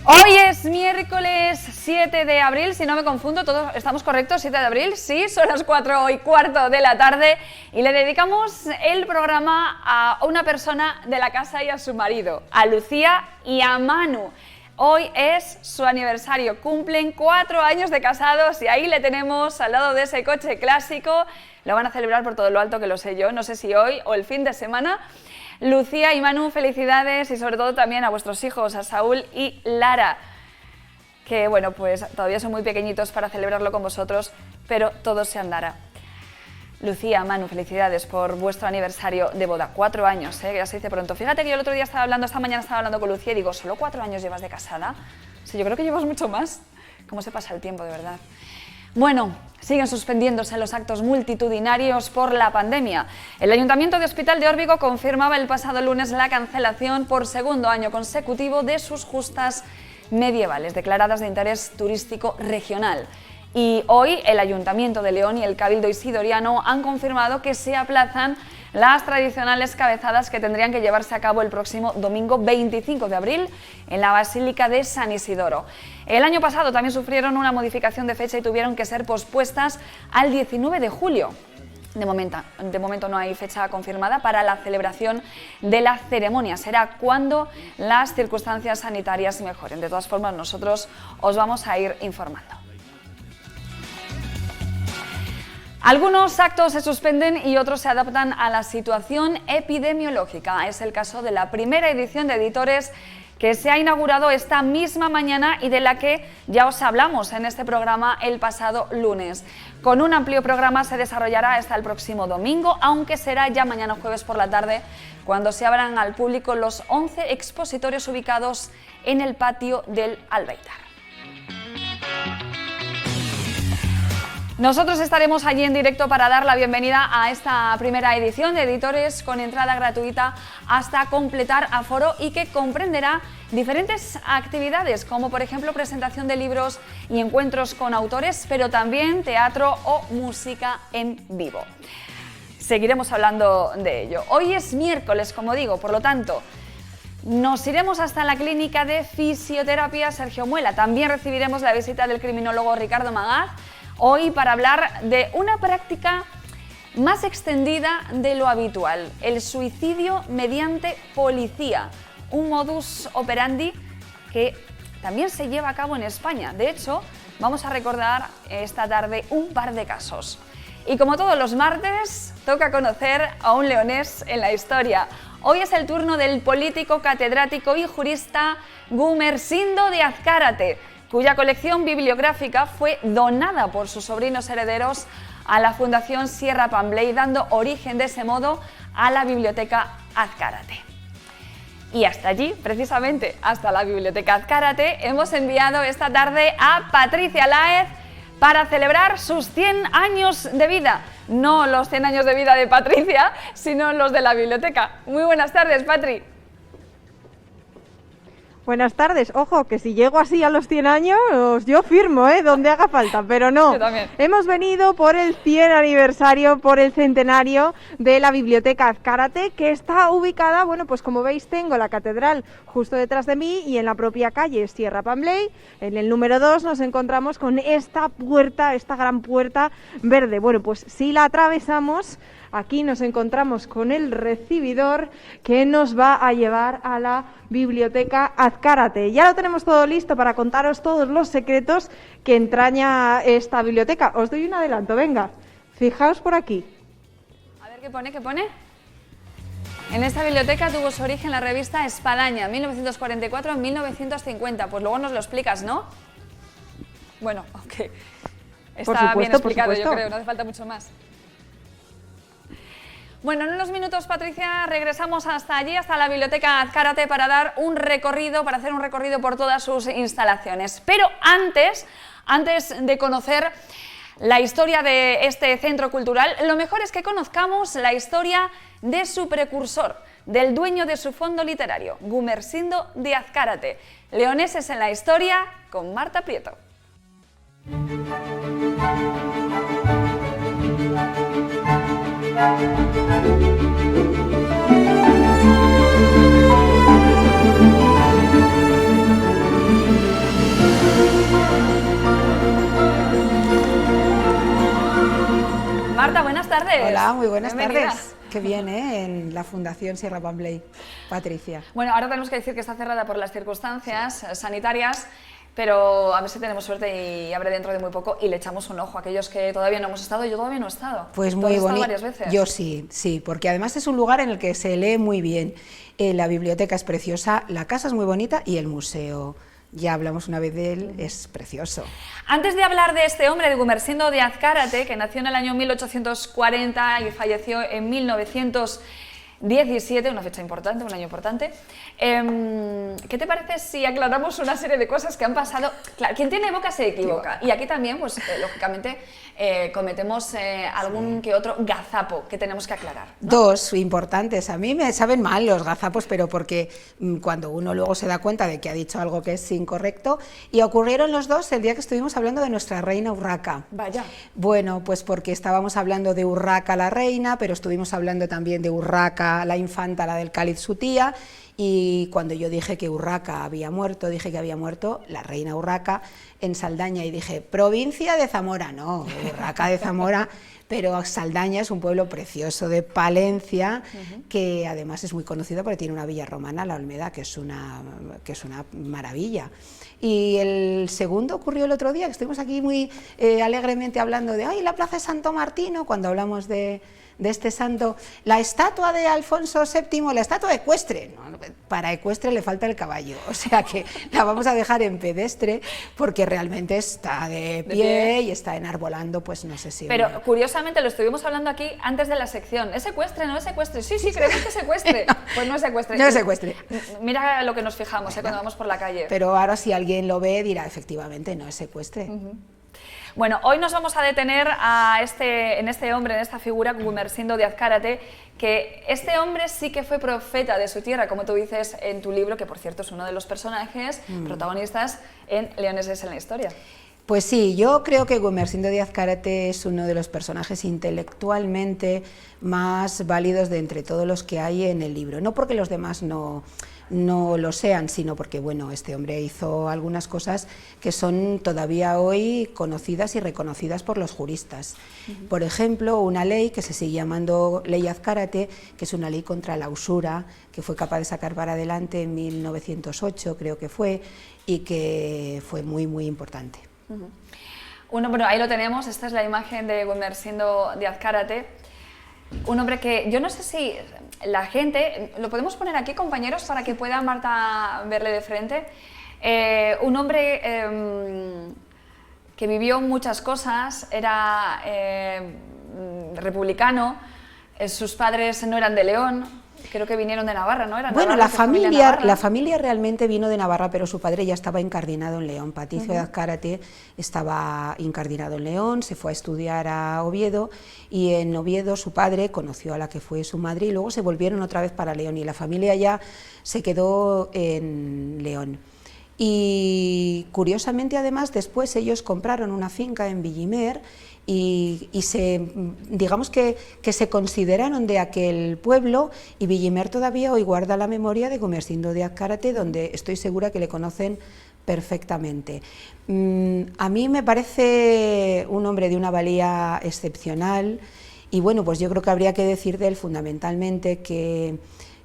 Hoy es miércoles 7 de abril, si no me confundo, todos estamos correctos, 7 de abril, sí, son las 4:15 de la tarde y le dedicamos el programa a una persona de la casa y a su marido, a Lucía y a Manu. Hoy es su aniversario, cumplen 4 años de casados y ahí le tenemos al lado de ese coche clásico. Lo van a celebrar por todo lo alto, que lo sé yo, no sé si hoy o el fin de semana. Lucía y Manu, felicidades y sobre todo también a vuestros hijos, a Saúl y Lara, que bueno, pues todavía son muy pequeñitos para celebrarlo con vosotros, pero todo se andará. Lucía, Manu, felicidades por vuestro aniversario de boda, 4 años, que ya se dice pronto. Fíjate que yo el otro día esta mañana estaba hablando con Lucía y digo, ¿solo 4 años llevas de casada? Sí, yo creo que llevas mucho más. ¿Cómo se pasa el tiempo, de verdad? Bueno, siguen suspendiéndose los actos multitudinarios por la pandemia. El Ayuntamiento de Hospital de Órbigo confirmaba el pasado lunes la cancelación por segundo año consecutivo de sus justas medievales, declaradas de interés turístico regional. Y hoy el Ayuntamiento de León y el Cabildo Isidoriano han confirmado que se aplazan las tradicionales cabezadas que tendrían que llevarse a cabo el próximo domingo 25 de abril en la Basílica de San Isidoro. El año pasado también sufrieron una modificación de fecha y tuvieron que ser pospuestas al 19 de julio. De momento no hay fecha confirmada para la celebración de la ceremonia. Será cuando las circunstancias sanitarias mejoren. De todas formas, nosotros os vamos a ir informando. Algunos actos se suspenden y otros se adaptan a la situación epidemiológica. Es el caso de la primera edición de Editores que se ha inaugurado esta misma mañana y de la que ya os hablamos en este programa el pasado lunes. Con un amplio programa se desarrollará hasta el próximo domingo, aunque será ya mañana jueves por la tarde cuando se abran al público los 11 expositorios ubicados en el patio del Albéitar. Nosotros estaremos allí en directo para dar la bienvenida a esta primera edición de Editores con entrada gratuita hasta completar aforo y que comprenderá diferentes actividades como por ejemplo presentación de libros y encuentros con autores, pero también teatro o música en vivo. Seguiremos hablando de ello. Hoy es miércoles, como digo, por lo tanto, nos iremos hasta la clínica de fisioterapia Sergio Muela. También recibiremos la visita del criminólogo Ricardo Magaz, hoy para hablar de una práctica más extendida de lo habitual, el suicidio mediante policía, un modus operandi que también se lleva a cabo en España. De hecho, vamos a recordar esta tarde un par de casos. Y como todos los martes, toca conocer a un leonés en la historia. Hoy es el turno del político, catedrático y jurista Gumersindo de Azcárate, cuya colección bibliográfica fue donada por sus sobrinos herederos a la Fundación Sierra Pambley, dando origen de ese modo a la Biblioteca Azcárate. Y hasta allí, precisamente hasta la Biblioteca Azcárate, hemos enviado esta tarde a Patricia Láez para celebrar sus 100 años de vida. No los 100 años de vida de Patricia, sino los de la biblioteca. Muy buenas tardes, Patri. Buenas tardes. Ojo, que si llego así a los 100 años, yo firmo, donde haga falta, pero no. Yo también. Hemos venido por el 100 aniversario, por el centenario de la Biblioteca Azcárate, que está ubicada, bueno, pues como veis tengo la catedral justo detrás de mí y en la propia calle Sierra Pambley, en el número 2, nos encontramos con esta puerta, esta gran puerta verde. Bueno, pues si la atravesamos, aquí nos encontramos con el recibidor que nos va a llevar a la Biblioteca Azcárate. Ya lo tenemos todo listo para contaros todos los secretos que entraña esta biblioteca. Os doy un adelanto, venga, fijaos por aquí. A ver, ¿qué pone? En esta biblioteca tuvo su origen la revista Espadaña, 1944-1950. Pues luego nos lo explicas, ¿no? Bueno, ok. Está bien explicado, yo creo, no hace falta mucho más. Bueno, en unos minutos, Patricia, regresamos hasta allí, hasta la Biblioteca Azcárate, para dar un recorrido, para hacer un recorrido por todas sus instalaciones. Pero antes de conocer la historia de este centro cultural, lo mejor es que conozcamos la historia de su precursor, del dueño de su fondo literario, Gumersindo de Azcárate. Leoneses en la historia, con Marta Prieto. tardes. Hola, muy buenas Bienvenida. tardes. Qué bien, ¿eh? En la Fundación Sierra Pambley, Patricia. Bueno, ahora tenemos que decir que está cerrada por las circunstancias sanitarias, pero a ver si tenemos suerte y abre dentro de muy poco y le echamos un ojo a aquellos que todavía no hemos estado. Yo todavía no he estado. Pues ¿Tú muy has estado bonito. varias veces? Yo sí, porque además es un lugar en el que se lee muy bien. La biblioteca es preciosa, la casa es muy bonita y el museo, ya hablamos una vez de él, es precioso. Antes de hablar de este hombre, de Gumersindo de Azcárate, que nació en el año 1840 y falleció en 1917, una fecha importante, un año importante, ¿qué te parece si aclaramos una serie de cosas que han pasado? Claro, quien tiene boca se equivoca, y aquí también, pues lógicamente, cometemos algún que otro gazapo que tenemos que aclarar, ¿no? Dos importantes, a mí me saben mal los gazapos, pero porque cuando uno luego se da cuenta de que ha dicho algo que es incorrecto, y ocurrieron los dos el día que estuvimos hablando de nuestra reina Urraca. Vaya. Bueno, pues porque estábamos hablando de Urraca la reina, pero estuvimos hablando también de Urraca la infanta, la del cáliz su tía, y cuando yo dije que Urraca había muerto, dije que había muerto la reina Urraca en Saldaña, y dije, provincia de Zamora, no, Urraca de Zamora, pero Saldaña es un pueblo precioso de Palencia, que además es muy conocido porque tiene una villa romana, la Olmeda, que es una maravilla. Y el segundo ocurrió el otro día, que estuvimos aquí muy alegremente hablando de, ¡ay, la plaza de Santo Martino!, cuando hablamos de este santo, la estatua de Alfonso VII, la estatua ecuestre, no, para ecuestre le falta el caballo, o sea que la vamos a dejar en pedestre porque realmente está de pie y está enarbolando, pues no sé si... Pero curiosamente lo estuvimos hablando aquí antes de la sección, ¿es ecuestre, no es ecuestre? Sí, creemos que es ecuestre, pues no es ecuestre. No es ecuestre. Mira lo que nos fijamos cuando vamos por la calle. Pero ahora si alguien lo ve dirá, efectivamente, no es ecuestre. Bueno, hoy nos vamos a detener en este hombre, en esta figura, Gumersindo de Azcárate, que este hombre sí que fue profeta de su tierra, como tú dices en tu libro, que por cierto es uno de los personajes protagonistas en Leoneses en la historia. Pues sí, yo creo que Gumersindo de Azcárate es uno de los personajes intelectualmente más válidos de entre todos los que hay en el libro, no porque los demás no lo sean, sino porque bueno, este hombre hizo algunas cosas que son todavía hoy conocidas y reconocidas por los juristas. Por ejemplo, una ley que se sigue llamando Ley Azcárate, que es una ley contra la usura, que fue capaz de sacar para adelante en 1908, creo que fue, y que fue muy, muy importante. Bueno, ahí lo tenemos, esta es la imagen de Gumersindo de Azcárate. Un hombre que yo no sé si la gente, lo podemos poner aquí, compañeros, para que pueda Marta verle de frente. Un hombre que vivió muchas cosas, era republicano, sus padres no eran de León, creo que vinieron de Navarra, ¿no? Bueno, la familia realmente vino de Navarra, pero su padre ya estaba incardinado en León. Patricio de Azcárate estaba incardinado en León, se fue a estudiar a Oviedo, y en Oviedo su padre conoció a la que fue su madre y luego se volvieron otra vez para León, y la familia ya se quedó en León. Y curiosamente, además, después ellos compraron una finca en Villimer y digamos que se consideraron de aquel pueblo, y Villimer todavía hoy guarda la memoria de Gumersindo de Azcárate, donde estoy segura que le conocen perfectamente. A mí me parece un hombre de una valía excepcional, y bueno, pues yo creo que habría que decir de él fundamentalmente que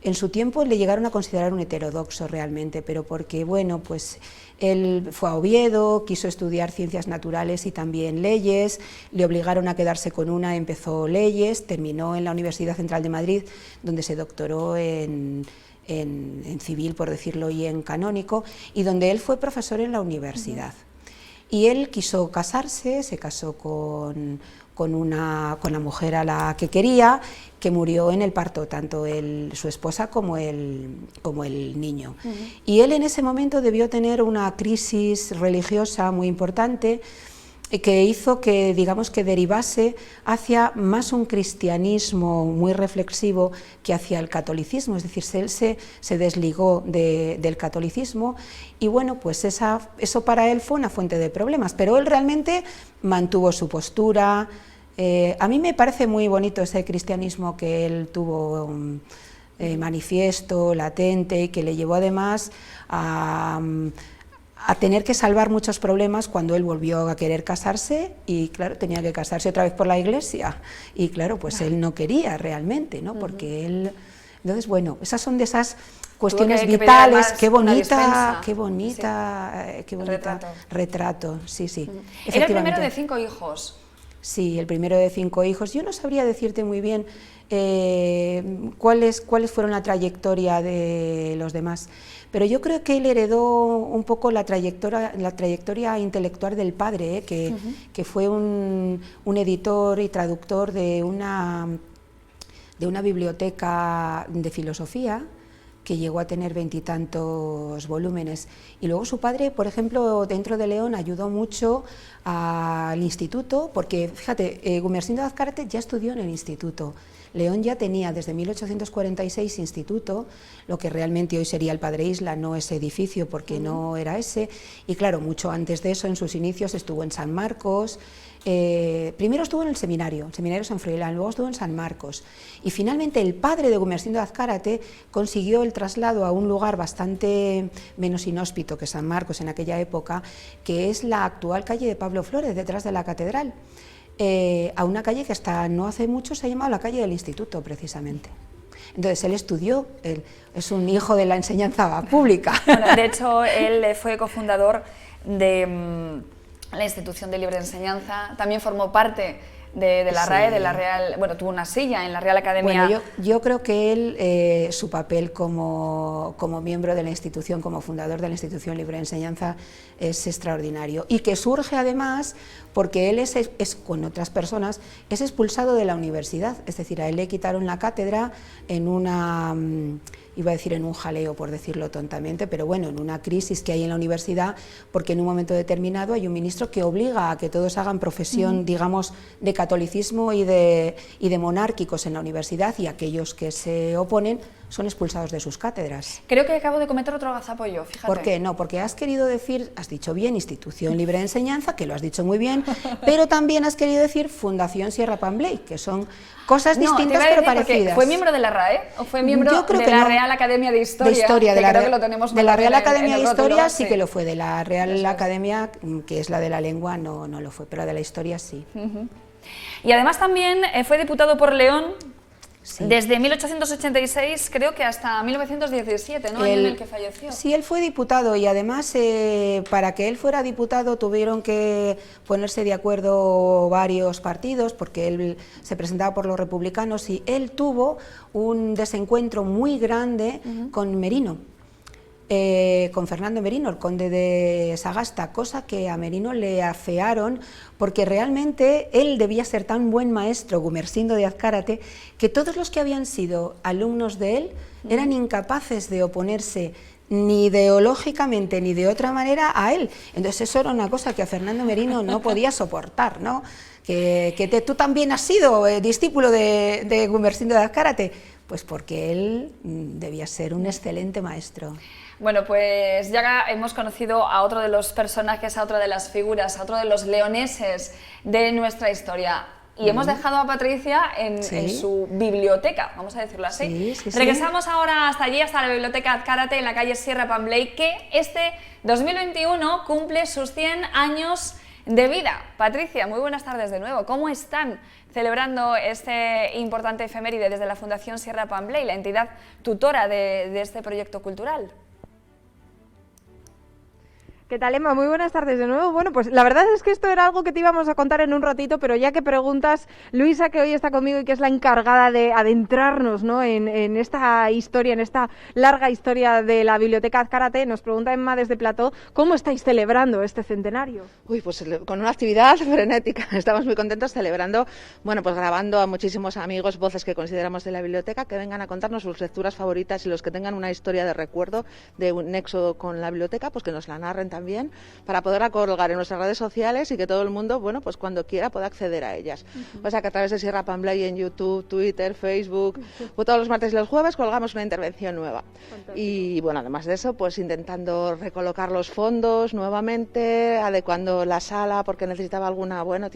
en su tiempo le llegaron a considerar un heterodoxo realmente, pero porque, bueno, pues él fue a Oviedo, quiso estudiar ciencias naturales y también leyes, le obligaron a quedarse con una, empezó leyes, terminó en la Universidad Central de Madrid, donde se doctoró en civil, por decirlo, y en canónico, y donde él fue profesor en la universidad. Y él quiso casarse, se casó con la mujer a la que quería, que murió en el parto, tanto su esposa como el niño. Y él en ese momento debió tener una crisis religiosa muy importante, que hizo que, digamos, que derivase hacia más un cristianismo muy reflexivo que hacia el catolicismo, es decir, él se desligó del catolicismo, y bueno, pues eso para él fue una fuente de problemas, pero él realmente mantuvo su postura. A mí me parece muy bonito ese cristianismo que él tuvo manifiesto, latente, y que le llevó además a a tener que salvar muchos problemas cuando él volvió a querer casarse y claro, tenía que casarse otra vez por la iglesia y claro, pues él no quería realmente, ¿no? Porque él... Entonces, bueno, esas son de esas cuestiones vitales, qué bonita retrato, sí. Era el primero de 5 hijos. Sí, el primero de 5 hijos. Yo no sabría decirte muy bien cuáles fueron la trayectoria de los demás, pero yo creo que él heredó un poco la trayectoria intelectual del padre, que fue un editor y traductor de una biblioteca de filosofía que llegó a tener 20 y tantos volúmenes. Y luego su padre, por ejemplo, dentro de León ayudó mucho al instituto, porque fíjate, Gumersindo de Azcárate ya estudió en el instituto. León ya tenía desde 1846 instituto, lo que realmente hoy sería el Padre Isla, no ese edificio, porque no era ese. Y claro, mucho antes de eso, en sus inicios, estuvo en San Marcos. Primero estuvo en el seminario San Froilán, luego estuvo en San Marcos y finalmente el padre de Gumersindo de Azcárate consiguió el traslado a un lugar bastante menos inhóspito que San Marcos en aquella época, que es la actual calle de Pablo Flores, detrás de la catedral, a una calle que hasta no hace mucho se ha llamado la calle del Instituto, precisamente. Entonces él estudió, él es un hijo de la enseñanza pública. Bueno, de hecho, él fue cofundador de la Institución de Libre Enseñanza, también formó parte de la RAE, de la Real, bueno, tuvo una silla en la Real Academia. Bueno, yo creo que él, su papel como miembro de la institución, como fundador de la Institución Libre de Enseñanza, es extraordinario y que surge además porque él es con otras personas, es expulsado de la universidad, es decir, a él le quitaron la cátedra en una... iba a decir en un jaleo, por decirlo tontamente, pero bueno, en una crisis que hay en la universidad, porque en un momento determinado hay un ministro que obliga a que todos hagan profesión, digamos, de catolicismo y de monárquicos en la universidad, y aquellos que se oponen son expulsados de sus cátedras. Creo que acabo de cometer otro gazapollo, fíjate. ¿Por qué? No, porque has querido decir, has dicho bien Institución Libre de Enseñanza, que lo has dicho muy bien, pero también has querido decir Fundación Sierra Pambley, que son cosas distintas pero parecidas. ¿Fue miembro de la RAE o fue miembro de la Real Academia de Historia? De la Real Academia de Historia sí que lo fue, de la Real Academia, que es la de la lengua, no lo fue, pero de la historia sí. Y además también fue diputado por León. Sí. Desde 1886 creo que hasta 1917, ¿no? En el que falleció. Sí, él fue diputado y además para que él fuera diputado tuvieron que ponerse de acuerdo varios partidos porque él se presentaba por los republicanos y él tuvo un desencuentro muy grande con Merino. Con Fernando Merino, el conde de Sagasta, cosa que a Merino le afearon porque realmente él debía ser tan buen maestro, Gumersindo de Azcárate, que todos los que habían sido alumnos de él eran incapaces de oponerse ni ideológicamente ni de otra manera a él. Entonces eso era una cosa que a Fernando Merino no podía soportar, ¿no? Tú también has sido discípulo de Gumersindo de Azcárate, pues porque él debía ser un excelente maestro. Bueno, pues ya hemos conocido a otro de los personajes, a otra de las figuras, a otro de los leoneses de nuestra historia. Y hemos dejado a Patricia en su biblioteca, vamos a decirlo así. Sí. Regresamos ahora hasta allí, hasta la Biblioteca Azcárate, en la calle Sierra Pambley, que este 2021 cumple sus 100 años de vida. Patricia, muy buenas tardes de nuevo. ¿Cómo están celebrando este importante efeméride desde la Fundación Sierra Pambley, la entidad tutora de este proyecto cultural? ¿Qué tal, Emma? Muy buenas tardes de nuevo. Bueno, pues la verdad es que esto era algo que te íbamos a contar en un ratito, pero ya que preguntas, Luisa, que hoy está conmigo y que es la encargada de adentrarnos, ¿no?, en esta historia, en esta larga historia de la Biblioteca Azcárate, nos pregunta Emma desde Plató, ¿cómo estáis celebrando este centenario? Uy, pues con una actividad frenética. Estamos muy contentos celebrando, bueno, pues grabando a muchísimos amigos, voces que consideramos de la biblioteca, que vengan a contarnos sus lecturas favoritas y los que tengan una historia de recuerdo, de un nexo con la biblioteca, pues que nos la narren también, para poderla colgar en nuestras redes sociales y que todo el mundo, bueno, pues cuando quiera pueda acceder a ellas. O sea que a través de Sierra Pambley en YouTube, Twitter, Facebook, pues todos los martes y los jueves colgamos una intervención nueva. Fantástico. Y bueno, además de eso, pues intentando recolocar los fondos nuevamente, adecuando la sala porque necesitaba alguna, bueno,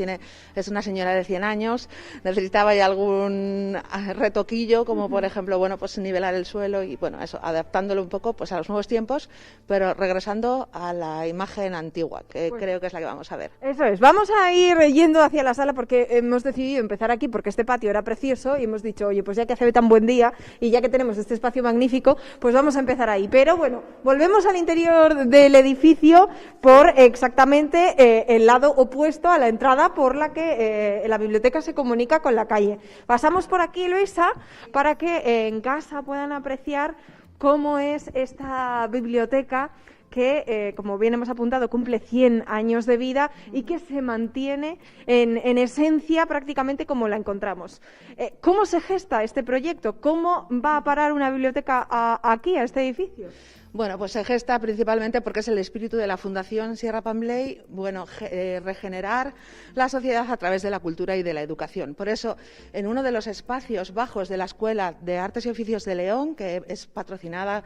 es una señora de 100 años, necesitaba ya algún retoquillo, como por ejemplo, bueno, pues nivelar el suelo y bueno, eso, adaptándolo un poco pues a los nuevos tiempos, pero regresando a la la imagen antigua, que creo que es la que vamos a ver. Eso es, vamos a ir yendo hacia la sala porque hemos decidido empezar aquí porque este patio era precioso y hemos dicho, oye, pues ya que hace tan buen día y ya que tenemos este espacio magnífico, pues vamos a empezar ahí. Pero bueno, volvemos al interior del edificio por exactamente el lado opuesto a la entrada por la que la biblioteca se comunica con la calle. Pasamos por aquí, Luisa, para que en casa puedan apreciar cómo es esta biblioteca que, como bien hemos apuntado, cumple 100 años de vida y que se mantiene en esencia prácticamente como la encontramos. ¿Cómo se gesta este proyecto? ¿Cómo va a parar una biblioteca aquí, a este edificio? Bueno, pues se gesta principalmente porque es el espíritu de la Fundación Sierra Pambley, regenerar la sociedad a través de la cultura y de la educación. Por eso, en uno de los espacios bajos de la Escuela de Artes y Oficios de León, que es patrocinada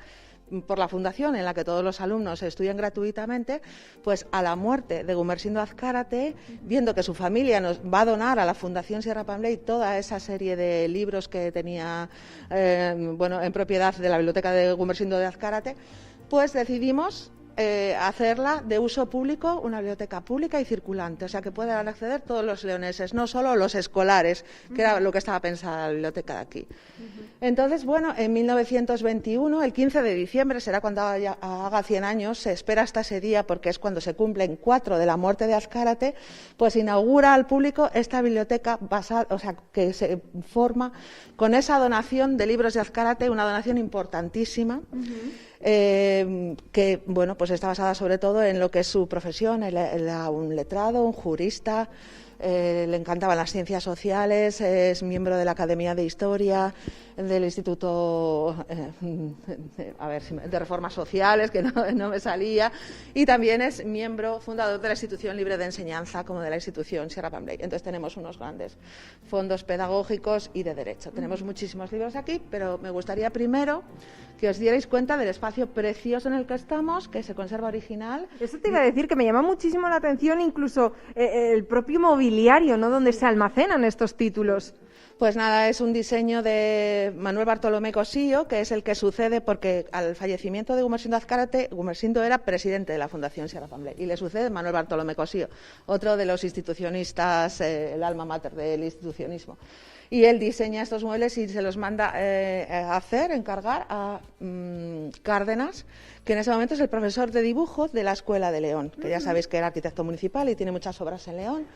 por la Fundación, en la que todos los alumnos estudian gratuitamente, pues a la muerte de Gumersindo Azcárate, viendo que su familia nos va a donar a la Fundación Sierra Pambley toda esa serie de libros que tenía en propiedad de la biblioteca de Gumersindo de Azcárate, pues decidimos hacerla de uso público, una biblioteca pública y circulante, o sea que puedan acceder todos los leoneses, no solo los escolares, que era lo que estaba pensada la biblioteca de aquí. Entonces, bueno, en 1921, el 15 de diciembre, será cuando haga 100 años, se espera hasta ese día porque es cuando se cumplen 4 de la muerte de Azcárate, pues inaugura al público esta biblioteca que se forma con esa donación de libros de Azcárate, una donación importantísima. Que bueno, pues está basada sobre todo en lo que es su profesión, era un letrado, un jurista, le encantaban las ciencias sociales, es miembro de la Academia de Historia, del Instituto de Reformas Sociales, que no me salía, y también es miembro fundador de la Institución Libre de Enseñanza, como de la institución Sierra Pambley. Entonces tenemos unos grandes fondos pedagógicos y de derecho. Tenemos muchísimos libros aquí, pero me gustaría primero que os dierais cuenta del espacio precioso en el que estamos, que se conserva original. Eso te iba a decir, que me llama muchísimo la atención incluso el propio mobiliario, ¿no?, donde se almacenan estos títulos. Pues nada, es un diseño de Manuel Bartolomé Cosío, que es el que sucede porque al fallecimiento de Gumersindo Azcárate, Gumersindo era presidente de la Fundación Sierra Pambley y le sucede Manuel Bartolomé Cosío, otro de los institucionistas, el alma mater del institucionismo. Y él diseña estos muebles y se los manda encargar a Cárdenas, que en ese momento es el profesor de dibujo de la Escuela de León, que ya sabéis que era arquitecto municipal y tiene muchas obras en León,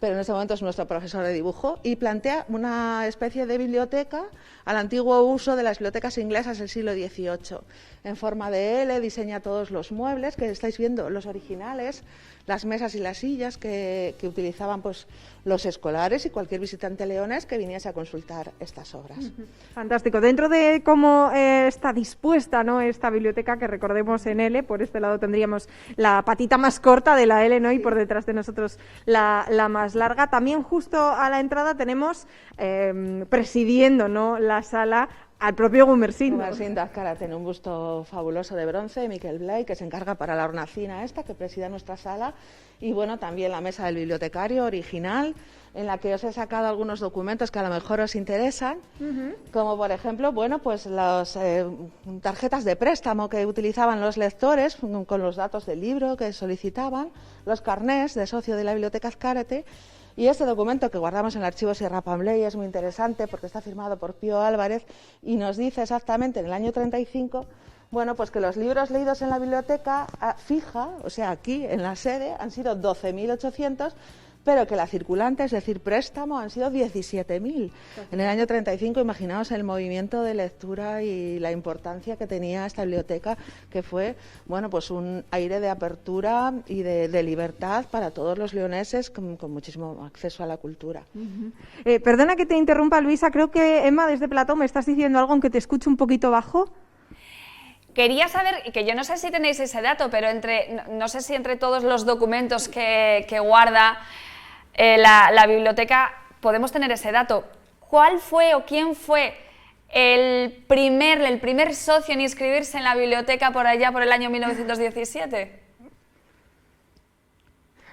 pero en ese momento es nuestro profesor de dibujo y plantea una especie de biblioteca al antiguo uso de las bibliotecas inglesas del siglo XVIII. En forma de L, diseña todos los muebles que estáis viendo, los originales, las mesas y las sillas que utilizaban pues los escolares y cualquier visitante leonés que viniese a consultar estas obras. Fantástico. Dentro de cómo está dispuesta, ¿no?, esta biblioteca, que recordemos en L, por este lado tendríamos la patita más corta de la L, ¿no?, y por detrás de nosotros la más larga. También justo a la entrada tenemos presidiendo, ¿no?, la sala al propio Gumersindo. Gumersindo Azcárate, tiene un busto fabuloso de bronce de Miquel Blay, que se encarga para la hornacina esta, que preside nuestra sala, y bueno, también la mesa del bibliotecario original, en la que os he sacado algunos documentos que a lo mejor os interesan, como por ejemplo, bueno, pues las tarjetas de préstamo que utilizaban los lectores con los datos del libro que solicitaban, los carnés de socio de la Biblioteca Azcárate. Y este documento que guardamos en el archivo Sierra Pambley es muy interesante porque está firmado por Pío Álvarez y nos dice exactamente en el año 35, bueno, pues que los libros leídos en la biblioteca fija, o sea, aquí en la sede, han sido 12.800, pero que la circulante, es decir, préstamo, han sido 17.000. En el año 35, imaginaos el movimiento de lectura y la importancia que tenía esta biblioteca, que fue, bueno, pues un aire de apertura y de libertad para todos los leoneses, con muchísimo acceso a la cultura. Perdona que te interrumpa, Luisa, creo que Emma desde Plató me estás diciendo algo, aunque te escucho un poquito bajo. Quería saber, que yo no sé si tenéis ese dato, pero no sé si entre todos los documentos que guarda la biblioteca podemos tener ese dato. ¿Cuál fue o quién fue el primer socio en inscribirse en la biblioteca por allá por el año 1917?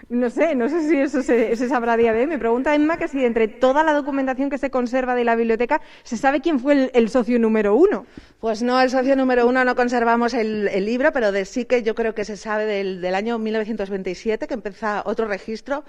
No sé si eso se sabrá a día de hoy. Me pregunta Emma que si de entre toda la documentación que se conserva de la biblioteca se sabe quién fue el socio número 1. Pues no, el socio número 1 no conservamos el libro, pero sí que yo creo que se sabe del año 1927, que empieza otro registro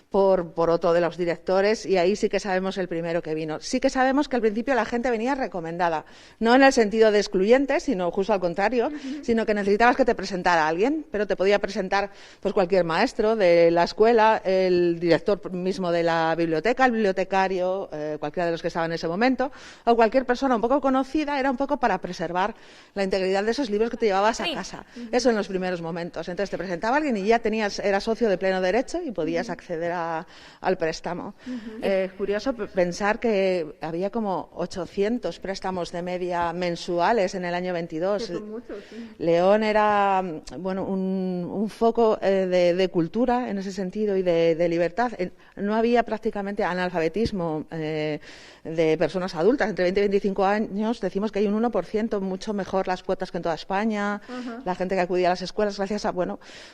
por otro de los directores, y ahí sí que sabemos el primero que vino. Sí que sabemos que al principio la gente venía recomendada, no en el sentido de excluyente, sino justo al contrario, sino que necesitabas que te presentara alguien, pero te podía presentar pues cualquier maestro de la escuela, el director mismo de la biblioteca, el bibliotecario, cualquiera de los que estaban en ese momento, o cualquier persona un poco conocida, era un poco para preservar la integridad de esos libros que te llevabas a casa. Eso en los primeros momentos. Entonces te presentaba alguien y ya eras socio de pleno derecho y podías acceder al préstamo. Es curioso pensar que había como 800 préstamos de media mensuales en el año 22. Que son muchos, sí. León era un foco de cultura en ese sentido y de libertad. No había prácticamente analfabetismo de personas adultas. Entre 20 y 25 años decimos que hay un 1%, mucho mejor las cuotas que en toda España. La gente que acudía a las escuelas gracias a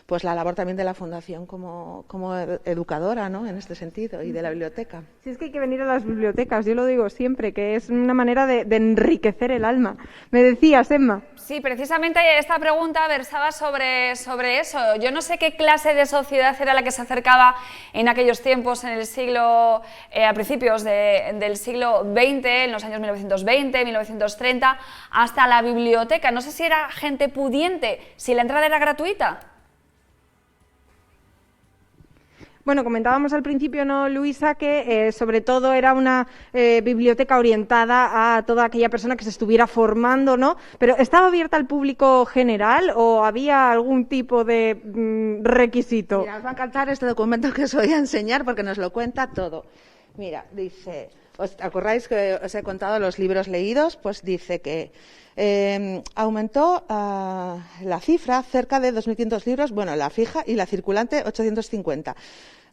pues la labor también de la Fundación como educadora, ¿no? En este sentido, y de la biblioteca. Sí, es que hay que venir a las bibliotecas, yo lo digo siempre, que es una manera de enriquecer el alma. Me decías, Emma. Sí, precisamente esta pregunta versaba sobre eso. Yo no sé qué clase de sociedad era la que se acercaba en aquellos tiempos, en el siglo, a principios del siglo XX, en los años 1920, 1930, hasta la biblioteca. No sé si era gente pudiente, si la entrada era gratuita. Bueno, comentábamos al principio, ¿no, Luisa?, que sobre todo era una biblioteca orientada a toda aquella persona que se estuviera formando, ¿no? Pero ¿estaba abierta al público general o había algún tipo de requisito? Mira, os va a encantar este documento que os voy a enseñar porque nos lo cuenta todo. Mira, dice, ¿os acordáis que os he contado los libros leídos? Pues dice que aumentó la cifra cerca de 2.500 libros, bueno, la fija y la circulante 850.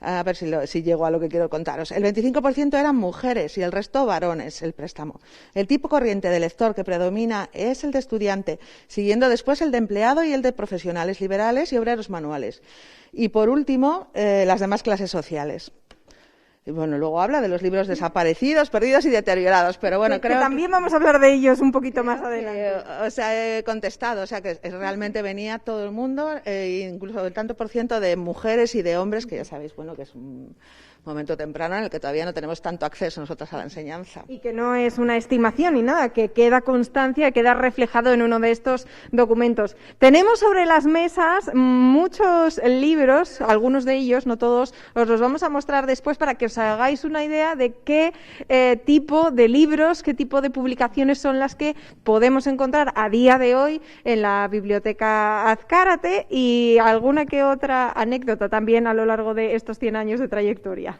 A ver si llego a lo que quiero contaros. El 25% eran mujeres y el resto varones, el préstamo. El tipo corriente de lector que predomina es el de estudiante, siguiendo después el de empleado y el de profesionales liberales y obreros manuales. Y por último, las demás clases sociales. Y bueno, luego habla de los libros desaparecidos, perdidos y deteriorados, pero bueno, creo que también vamos a hablar de ellos un poquito más adelante. O sea, he contestado, o sea, que realmente venía todo el mundo, incluso el tanto por ciento de mujeres y de hombres, que ya sabéis, bueno, que es un momento temprano en el que todavía no tenemos tanto acceso nosotros a la enseñanza. Y que no es una estimación ni nada, que queda constancia, queda reflejado en uno de estos documentos. Tenemos sobre las mesas muchos libros, algunos de ellos, no todos, os los vamos a mostrar después para que os hagáis una idea de qué tipo de libros, qué tipo de publicaciones son las que podemos encontrar a día de hoy en la Biblioteca Azcárate y alguna que otra anécdota también a lo largo de estos 100 años de trayectoria.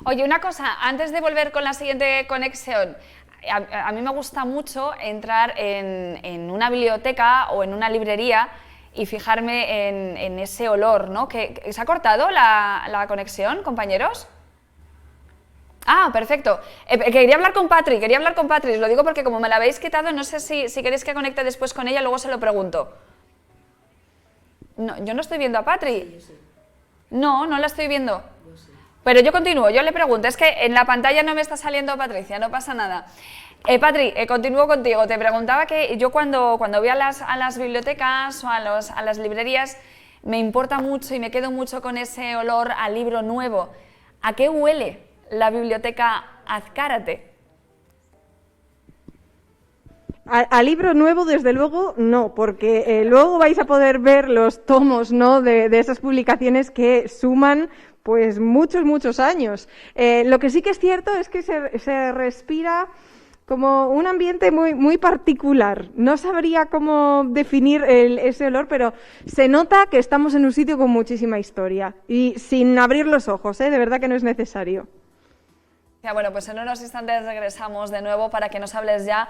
Oye, una cosa, antes de volver con la siguiente conexión, a mí me gusta mucho entrar en una biblioteca o en una librería y fijarme en ese olor, ¿no? ¿Se ha cortado la conexión, compañeros? Ah, perfecto. Quería hablar con Patri, lo digo porque como me la habéis quitado, no sé si queréis que conecte después con ella, luego se lo pregunto. No, yo no estoy viendo a Patri. No, no la estoy viendo. Pero yo continúo, yo le pregunto, es que en la pantalla no me está saliendo Patricia, no pasa nada. Patri, continúo contigo, te preguntaba que yo cuando voy a las bibliotecas o a las librerías me importa mucho y me quedo mucho con ese olor a libro nuevo. ¿A qué huele la Biblioteca Azcárate? A libro nuevo, desde luego, no, porque luego vais a poder ver los tomos, ¿no?, de esas publicaciones que suman pues muchos años. Lo que sí que es cierto es que se respira como un ambiente muy particular. No sabría cómo definir ese olor, pero se nota que estamos en un sitio con muchísima historia y sin abrir los ojos, de verdad que no es necesario. Ya, bueno, pues en unos instantes regresamos de nuevo para que nos hables ya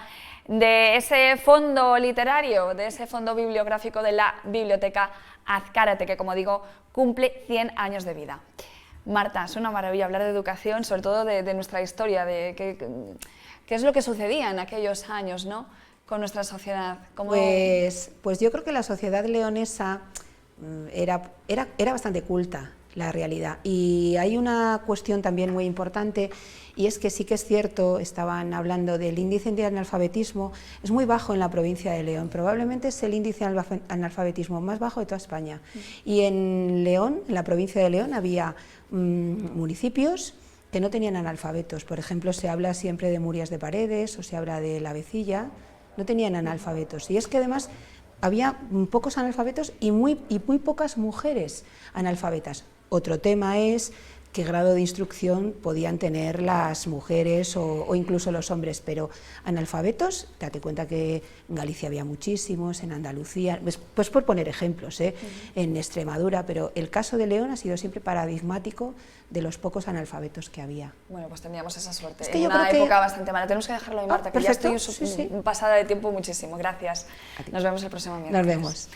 de ese fondo literario, de ese fondo bibliográfico de la Biblioteca Azcárate, que como digo, cumple 100 años de vida. Marta, es una maravilla hablar de educación, sobre todo de nuestra historia, de qué es lo que sucedía en aquellos años, ¿no?, con nuestra sociedad. Pues yo creo que la sociedad leonesa era bastante culta. la realidad. Y hay una cuestión también muy importante, y es que sí que es cierto, estaban hablando del índice de analfabetismo, es muy bajo en la provincia de León, probablemente es el índice de analfabetismo más bajo de toda España. Y en León, en la provincia de León, había municipios que no tenían analfabetos. Por ejemplo, se habla siempre de Murias de Paredes o se habla de La Vecilla, no tenían analfabetos. Y es que además había pocos analfabetos y muy pocas mujeres analfabetas. Otro tema es qué grado de instrucción podían tener las mujeres o incluso los hombres, pero analfabetos, date cuenta que en Galicia había muchísimos, en Andalucía, pues por poner ejemplos, en Extremadura, pero el caso de León ha sido siempre paradigmático de los pocos analfabetos que había. Bueno, pues teníamos esa suerte, es que en una época bastante mala. Tenemos que dejarlo ahí, Marta, que perfecto. ya estoy pasada de tiempo muchísimo. Gracias. Nos vemos el próximo miércoles. Nos vemos.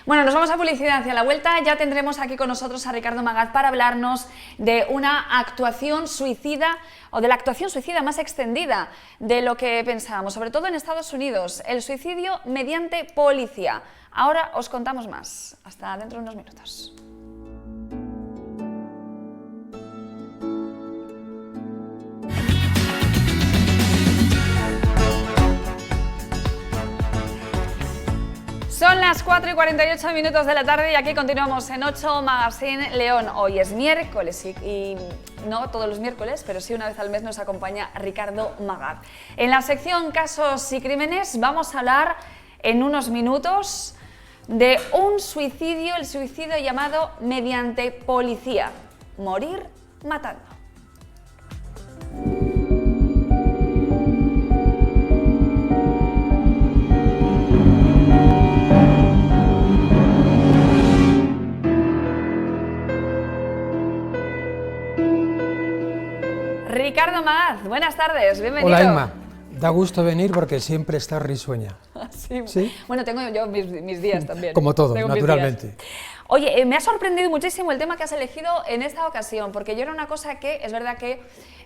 Bueno, nos vamos a publicidad. Hacia la vuelta ya tendremos aquí con nosotros a Ricardo Magaz para hablarnos de una actuación suicida, o de la actuación suicida más extendida de lo que pensábamos, sobre todo en Estados Unidos, el suicidio mediante policía. Ahora os contamos más. Hasta dentro de unos minutos. Son las 4:48 de la tarde y aquí continuamos en 8 Magazine León. Hoy es miércoles y no todos los miércoles, pero sí una vez al mes nos acompaña Ricardo Magaz. En la sección Casos y Crímenes vamos a hablar en unos minutos de un suicidio, el suicidio llamado mediante policía, morir matando. Ricardo Magaz, buenas tardes, bienvenido. Hola Inma, da gusto venir porque siempre estás risueña. Sí. ¿Sí? Bueno, tengo yo mis días también. Como todo, Tengo naturalmente. Oye, me ha sorprendido muchísimo el tema que has elegido en esta ocasión, porque yo era una cosa que es verdad que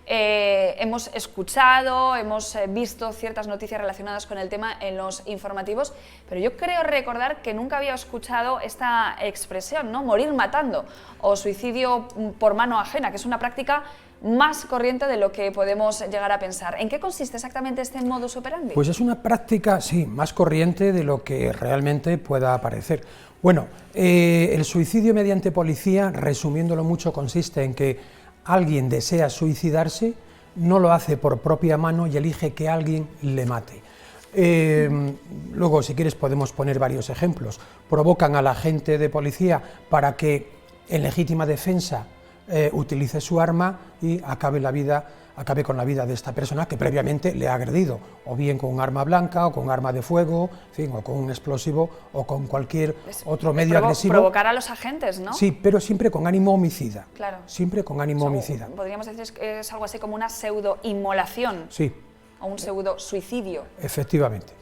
hemos escuchado, hemos visto ciertas noticias relacionadas con el tema en los informativos, pero yo creo recordar que nunca había escuchado esta expresión, ¿no? Morir matando o suicidio por mano ajena, que es una práctica más corriente de lo que podemos llegar a pensar. ¿En qué consiste exactamente este modus operandi? Pues es una práctica, sí, más corriente de lo que realmente pueda parecer. Bueno, el suicidio mediante policía, resumiéndolo mucho, consiste en que alguien desea suicidarse, no lo hace por propia mano y elige que alguien le mate. Luego, si quieres, podemos poner varios ejemplos. Provocan al agente de policía para que, en legítima defensa, utilice su arma y acabe con la vida de esta persona que previamente le ha agredido, o bien con un arma blanca, o con un arma de fuego, en fin, o con un explosivo, o con cualquier otro medio agresivo. Provocar a los agentes, ¿no? Sí, pero siempre con ánimo homicida. Claro. Siempre con ánimo homicida. Podríamos decir que es algo así como una pseudo-inmolación. Sí. O un pseudo-suicidio. Efectivamente.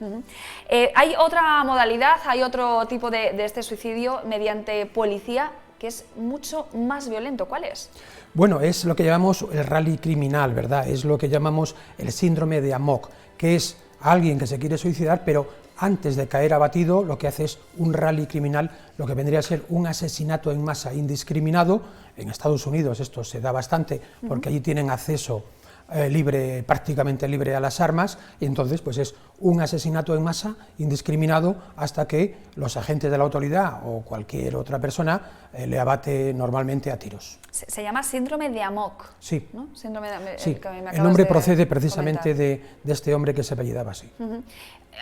Hay otra modalidad, hay otro tipo de este suicidio mediante policía que es mucho más violento. ¿Cuál es? Bueno, es lo que llamamos el rally criminal, ¿verdad? Es lo que llamamos el síndrome de Amok, que es alguien que se quiere suicidar, pero antes de caer abatido lo que hace es un rally criminal, lo que vendría a ser un asesinato en masa indiscriminado. En Estados Unidos esto se da bastante porque allí tienen acceso prácticamente libre a las armas, y entonces pues es un asesinato en masa indiscriminado hasta que los agentes de la autoridad o cualquier otra persona le abate normalmente a tiros. Se llama síndrome de Amok. Sí, ¿no? Síndrome de, sí. Que me El nombre procede comentar. precisamente de este hombre que se apellidaba así.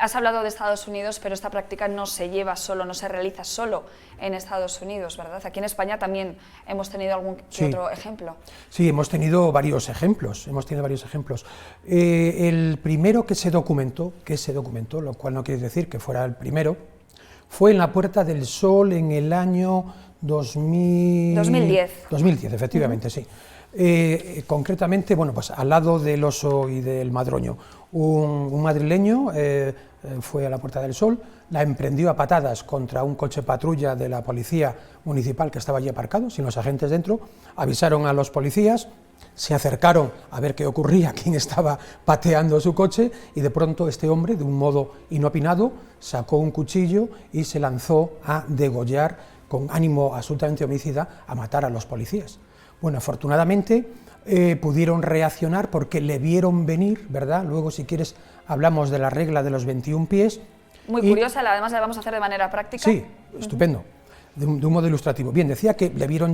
Has hablado de Estados Unidos, pero esta práctica no se lleva solo, no se realiza solo en Estados Unidos, ¿verdad? Aquí en España también hemos tenido algún que otro ejemplo. Sí, hemos tenido varios ejemplos. El primero que se documentó, lo cual no quiere decir que fuera el primero, fue en la Puerta del Sol en el año 2010. 2010, efectivamente, sí. Concretamente, bueno, pues al lado del Oso y del Madroño, un madrileño fue a la Puerta del Sol, la emprendió a patadas contra un coche patrulla de la policía municipal que estaba allí aparcado, sin los agentes dentro, avisaron a los policías, se acercaron a ver qué ocurría, quién estaba pateando su coche, y de pronto este hombre, de un modo inopinado, sacó un cuchillo y se lanzó a degollar con ánimo absolutamente homicida a matar a los policías. Bueno, afortunadamente pudieron reaccionar porque le vieron venir, ¿verdad? Luego, si quieres, hablamos de la regla de los 21 pies. Muy curiosa, además la vamos a hacer de manera práctica. Sí, estupendo. De un modo ilustrativo. Bien, decía que le vieron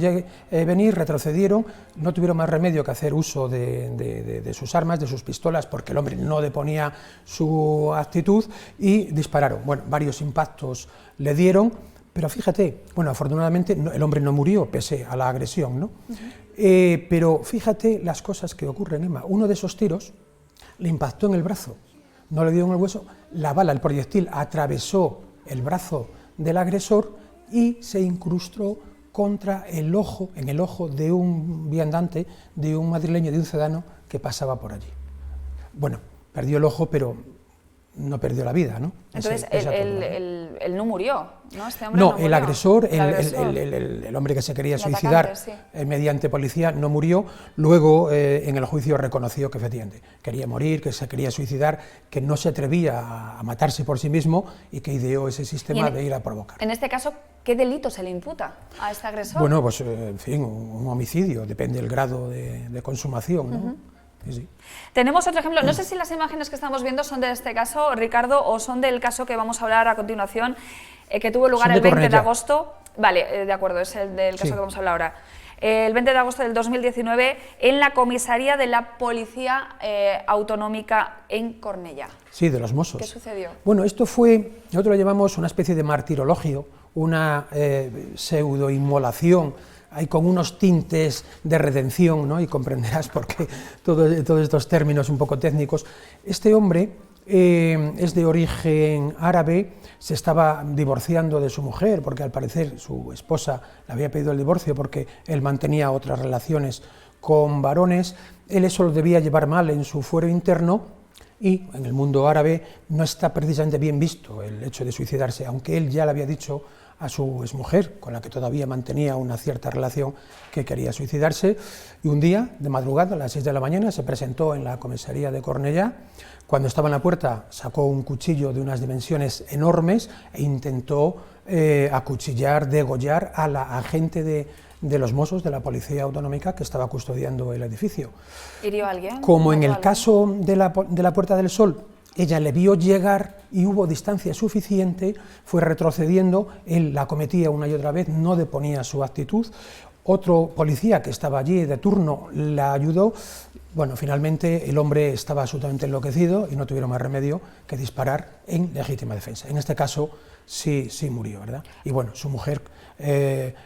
venir, retrocedieron, no tuvieron más remedio que hacer uso de sus armas, de sus pistolas, porque el hombre no deponía su actitud, y dispararon. Bueno, varios impactos le dieron, pero fíjate, bueno, afortunadamente el hombre no murió pese a la agresión, ¿no? Pero fíjate las cosas que ocurren, Emma. Uno de esos tiros le impactó en el brazo, no le dio en el hueso, la bala, el proyectil, atravesó el brazo del agresor y se incrustó contra el ojo, en el ojo de un viandante, de un madrileño, de un ciudadano que pasaba por allí. Bueno, perdió el ojo, pero no perdió la vida, ¿no? Entonces, él no murió, ¿no? Este hombre no, no murió. el agresor, el hombre que se quería suicidar mediante policía, no murió. Luego, en el juicio, reconoció que efectivamente quería morir, que se quería suicidar, que no se atrevía a matarse por sí mismo y que ideó ese sistema de ir a provocar. En este caso, ¿qué delito se le imputa a este agresor? Bueno, pues, en fin, un homicidio, depende del grado de consumación, ¿no? Sí. Tenemos otro ejemplo, no sé si las imágenes que estamos viendo son de este caso, Ricardo, o son del caso que vamos a hablar a continuación, que tuvo lugar el 20 de agosto. Vale, de acuerdo, es el del caso que vamos a hablar ahora. El 20 de agosto del 2019 en la comisaría de la Policía Autonómica en Cornellá. Sí, de los Mossos. ¿Qué sucedió? Bueno, esto fue, nosotros lo llamamos una especie de martirologio, una pseudo-inmolación, hay con unos tintes de redención, ¿no? Y comprenderás por qué todos estos términos un poco técnicos. Este hombre es de origen árabe, se estaba divorciando de su mujer, porque al parecer su esposa le había pedido el divorcio porque él mantenía otras relaciones con varones. Él eso lo debía llevar mal en su fuero interno, y en el mundo árabe no está precisamente bien visto el hecho de suicidarse, aunque él ya le había dicho a su exmujer, con la que todavía mantenía una cierta relación, que quería suicidarse, y un día, de madrugada, a las 6 de la mañana, se presentó en la comisaría de Cornellá. Cuando estaba en la puerta, sacó un cuchillo de unas dimensiones enormes e intentó acuchillar, degollar a la agente de los Mossos, de la Policía Autonómica, que estaba custodiando el edificio. ¿Hirió a alguien? Como en el caso de la Puerta del Sol, ella le vio llegar y hubo distancia suficiente, fue retrocediendo, él la cometía una y otra vez, no deponía su actitud. Otro policía que estaba allí de turno la ayudó. Bueno, finalmente el hombre estaba absolutamente enloquecido y no tuvieron más remedio que disparar en legítima defensa. En este caso sí murió, ¿verdad? Y bueno, su mujer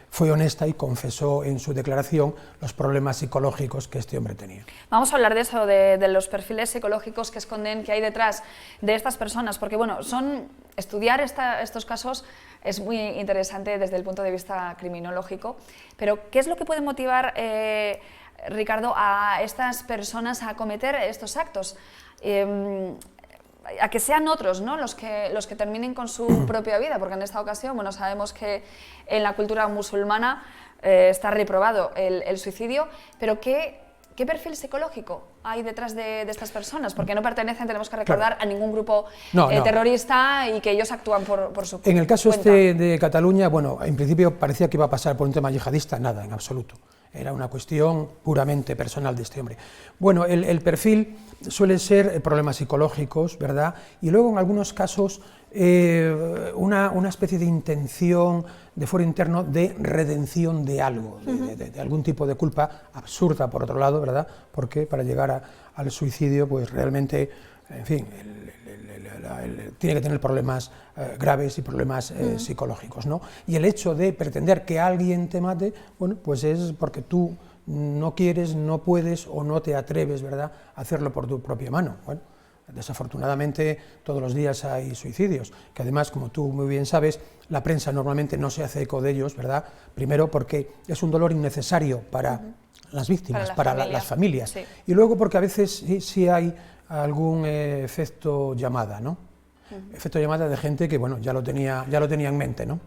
fue honesta y confesó en su declaración los problemas psicológicos que este hombre tenía. Vamos a hablar de eso, de los perfiles psicológicos que esconden, que hay detrás de estas personas, porque bueno, estudiar estos casos es muy interesante desde el punto de vista criminológico, pero ¿qué es lo que puede motivar, Ricardo, a estas personas a cometer estos actos? A que sean otros, ¿no?, los que terminen con su propia vida, porque en esta ocasión, bueno, sabemos que en la cultura musulmana está reprobado el suicidio, pero ¿qué perfil psicológico hay detrás de estas personas? Porque no pertenecen, tenemos que recordar, a ningún grupo terrorista, y que ellos actúan por su cuenta. En el caso este de Cataluña, bueno, en principio parecía que iba a pasar por un tema yihadista, nada, en absoluto. Era una cuestión puramente personal de este hombre. Bueno, el perfil suele ser problemas psicológicos, ¿verdad? Y luego, en algunos casos, una especie de intención de fuero interno de redención de algo, de algún tipo de culpa absurda, por otro lado, ¿verdad? Porque para llegar al suicidio, pues realmente, en fin, tiene que tener problemas graves y problemas psicológicos, ¿no? Y el hecho de pretender que alguien te mate, bueno, pues es porque tú no quieres, no puedes o no te atreves, ¿verdad?, a hacerlo por tu propia mano. Bueno, desafortunadamente todos los días hay suicidios, que además, como tú muy bien sabes, la prensa normalmente no se hace eco de ellos, ¿verdad? Primero porque es un dolor innecesario para las víctimas, para las familias, sí. Y luego porque a veces sí hay algún efecto llamada, ¿no? Efecto llamada de gente que, bueno, ya lo tenía en mente, ¿no?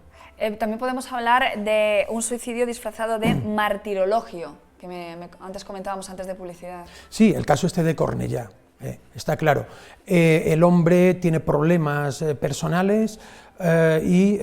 También podemos hablar de un suicidio disfrazado de martirologio, que antes comentábamos antes de publicidad. Sí, el caso este de Cornellá. está claro. El hombre tiene problemas personales y,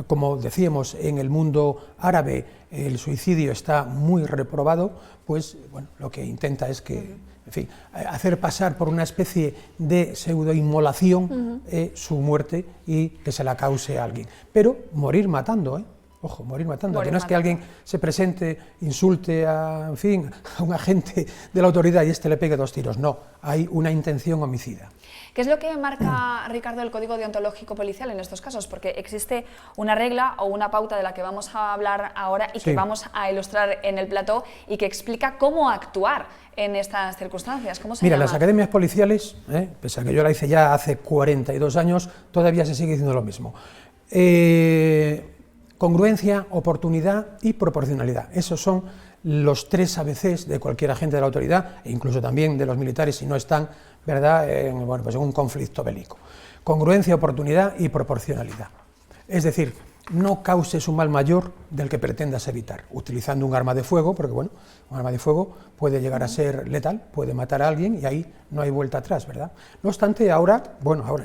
como decíamos, en el mundo árabe el suicidio está muy reprobado, pues bueno, lo que intenta es que, en fin, hacer pasar por una especie de pseudoinmolación su muerte y que se la cause a alguien. Pero morir matando, ojo, morir matando, que no es que alguien se presente, insulte a, en fin, a un agente de la autoridad y este le pegue 2 tiros, no, hay una intención homicida. ¿Qué es lo que marca, Ricardo, el Código Deontológico Policial en estos casos? Porque existe una regla o una pauta de la que vamos a hablar ahora y que vamos a ilustrar en el plató y que explica cómo actuar en estas circunstancias. ¿Cómo se llama? Las academias policiales, pese a que yo la hice ya hace 42 años, todavía se sigue diciendo lo mismo. Congruencia, oportunidad y proporcionalidad. Esos son los 3 ABCs de cualquier agente de la autoridad, e incluso también de los militares si no están, ¿verdad?, en un conflicto bélico. Congruencia, oportunidad y proporcionalidad. Es decir, no causes un mal mayor del que pretendas evitar, utilizando un arma de fuego, porque bueno, un arma de fuego puede llegar a ser letal, puede matar a alguien y ahí no hay vuelta atrás, ¿verdad? No obstante, ahora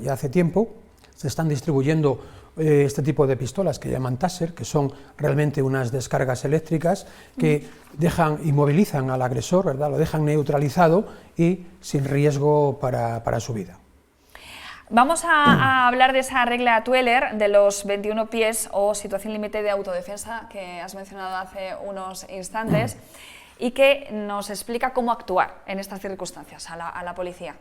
ya hace tiempo se están distribuyendo este tipo de pistolas que llaman Taser, que son realmente unas descargas eléctricas que inmovilizan al agresor, ¿verdad?, lo dejan neutralizado y sin riesgo para su vida. Vamos a hablar de esa regla Tueller de los 21 pies o situación límite de autodefensa que has mencionado hace unos instantes y que nos explica cómo actuar en estas circunstancias a la policía.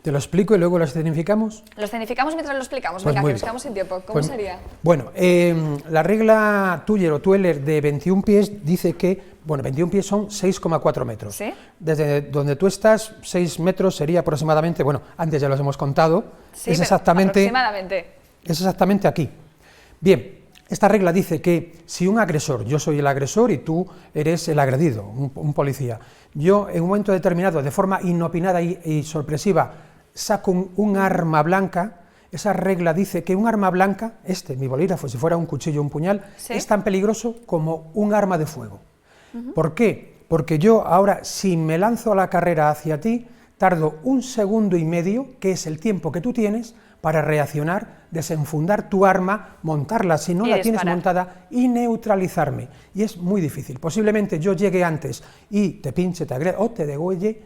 ¿Te lo explico y luego lo escenificamos? Lo escenificamos mientras lo explicamos. Pues venga, que nos quedamos sin tiempo. ¿Cómo sería? Bueno, la regla Tueller o Tueller de 21 pies dice que, 21 pies son 6,4 metros. ¿Sí? Desde donde tú estás, 6 metros sería aproximadamente, antes ya los hemos contado, sí, es exactamente aquí. Bien, esta regla dice que si un agresor, yo soy el agresor y tú eres el agredido, un policía, yo en un momento determinado, de forma inopinada y sorpresiva, saco un arma blanca, esa regla dice que un arma blanca, mi bolígrafo, si fuera un cuchillo o un puñal, ¿sí?, es tan peligroso como un arma de fuego. ¿Por qué? Porque yo ahora, si me lanzo a la carrera hacia ti, tardo 1,5 segundos, que es el tiempo que tú tienes para reaccionar, desenfundar tu arma, montarla si no la tienes montada y neutralizarme. Y es muy difícil. Posiblemente yo llegue antes y te pinche, te agreda o te degüelle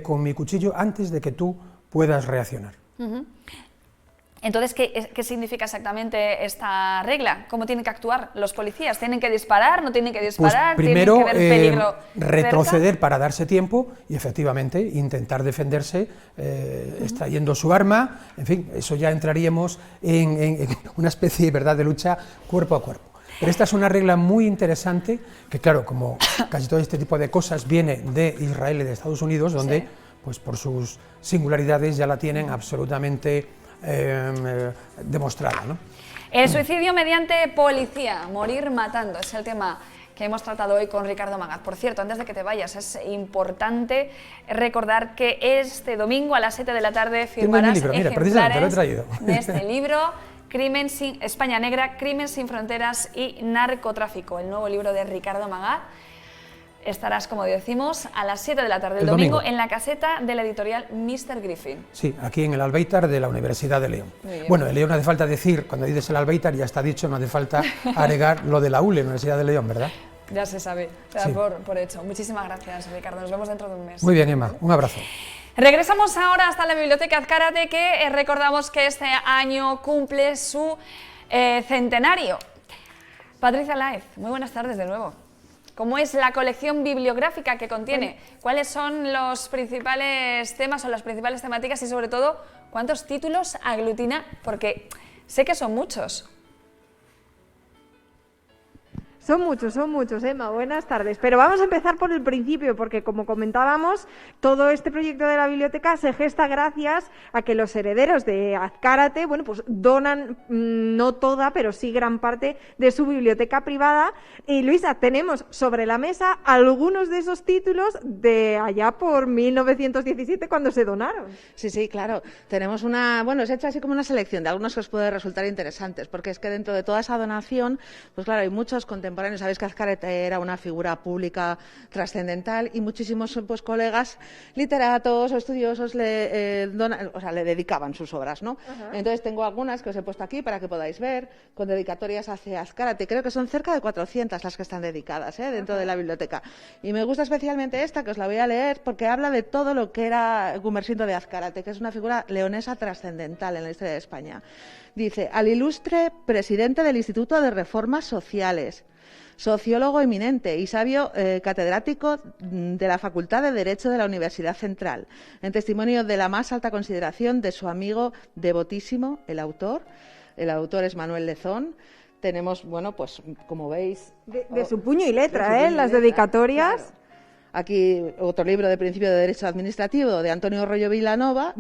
con mi cuchillo antes de que tú puedas reaccionar. Entonces, ¿qué significa exactamente esta regla? ¿Cómo tienen que actuar los policías? ¿Tienen que disparar? ¿No tienen que disparar? Pues primero, ¿tienen que ver peligro retroceder cerca? para darse tiempo y efectivamente intentar defenderse extrayendo su arma. En fin, eso ya entraríamos en una especie, ¿verdad?, de lucha cuerpo a cuerpo. Pero esta es una regla muy interesante que, claro, como casi todo este tipo de cosas viene de Israel y de Estados Unidos, donde, pues por sus singularidades ya la tienen absolutamente demostrada, ¿no? El suicidio mediante policía, morir matando, es el tema que hemos tratado hoy con Ricardo Magaz. Por cierto, antes de que te vayas, es importante recordar que este domingo a las 7 de la tarde firmarás ejemplares de este libro, España Negra, Crimen sin Fronteras y Narcotráfico, el nuevo libro de Ricardo Magaz. Estarás, como decimos, a las 7 de la tarde el domingo en la caseta de la editorial Mr. Griffin. Sí, aquí en el Albéitar de la Universidad de León. Bueno, en León no hace falta decir, cuando dices el Albéitar ya está dicho, no hace falta agregar lo de la ULE, Universidad de León, ¿verdad? Ya se sabe, por hecho. Muchísimas gracias, Ricardo, nos vemos dentro de un mes. Muy bien, Emma, un abrazo. Regresamos ahora hasta la Biblioteca Azcárate, que recordamos que este año cumple su centenario. Patricia Laez, muy buenas tardes de nuevo. ¿Cómo es la colección bibliográfica que contiene? ¿Cuáles son los principales temas o las principales temáticas y sobre todo cuántos títulos aglutina? Porque sé que son muchos. Son muchos, Emma, buenas tardes. Pero vamos a empezar por el principio, porque como comentábamos, todo este proyecto de la biblioteca se gesta gracias a que los herederos de Azcárate, pues donan, no toda, pero sí gran parte de su biblioteca privada. Y Luisa, tenemos sobre la mesa algunos de esos títulos de allá por 1917, cuando se donaron. Sí, claro. Tenemos se ha hecho así como una selección de algunos que os puede resultar interesantes, porque es que dentro de toda esa donación, pues claro, hay muchos contemporáneos contemporáneo. Sabéis que Azcárate era una figura pública trascendental y muchísimos pues, colegas literatos o estudiosos le dedicaban sus obras, ¿no? Entonces tengo algunas que os he puesto aquí para que podáis ver, con dedicatorias hacia Azcárate. Creo que son cerca de 400 las que están dedicadas dentro de la biblioteca. Y me gusta especialmente esta, que os la voy a leer, porque habla de todo lo que era Gumersindo de Azcárate, que es una figura leonesa trascendental en la historia de España. Dice: al ilustre presidente del Instituto de Reformas Sociales, sociólogo eminente y sabio catedrático de la Facultad de Derecho de la Universidad Central, en testimonio de la más alta consideración de su amigo devotísimo, el autor es Manuel Lezón. Tenemos, bueno, pues como veis... De su puño y letra, las dedicatorias... Claro. Aquí otro libro de Principio de Derecho Administrativo de Antonio Rollo Villanova,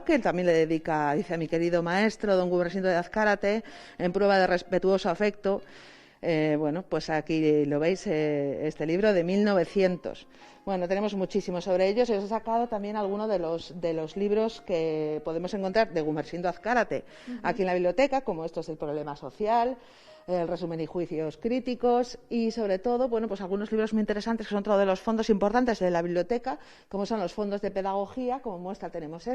que él también le dedica, dice: a mi querido maestro, don Gumersindo de Azcárate, en prueba de respetuoso afecto. Bueno, pues aquí lo veis, este libro de 1900. Bueno, tenemos muchísimo sobre ellos y os he sacado también algunos de los libros que podemos encontrar de Gumersindo Azcárate aquí en la biblioteca, como estos del problema social, el resumen y juicios críticos y, sobre todo, bueno, pues algunos libros muy interesantes que son otro de los fondos importantes de la biblioteca, como son los fondos de pedagogía. Como muestra tenemos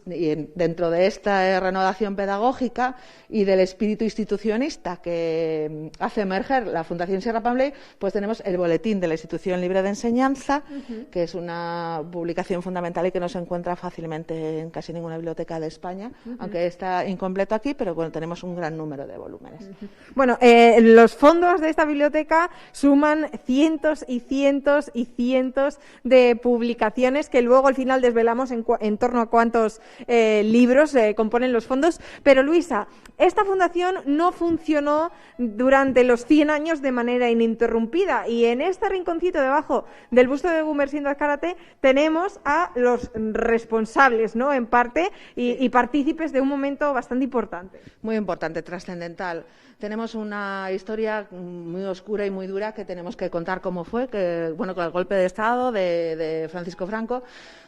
dentro de esta renovación pedagógica y del espíritu institucionista que hace emerger la Fundación Sierra Pambley, pues tenemos el Boletín de la Institución Libre de Enseñanza, que es una publicación fundamental y que no se encuentra fácilmente en casi ninguna biblioteca de España, aunque está incompleto aquí, pero bueno, tenemos un gran número de volúmenes. Bueno, los fondos de esta biblioteca suman cientos y cientos y cientos de publicaciones que luego al final desvelamos en torno a cuántos libros componen los fondos. Pero Luisa, esta fundación no funcionó durante los 100 años de manera ininterrumpida y en este rinconcito debajo del busto de Gumersindo Azcárate tenemos a los responsables, ¿no?, en parte y partícipes de un momento bastante importante. Muy importante, trascendental. Tenemos una historia muy oscura y muy dura que tenemos que contar cómo fue, que bueno, con el golpe de Estado de Francisco Franco,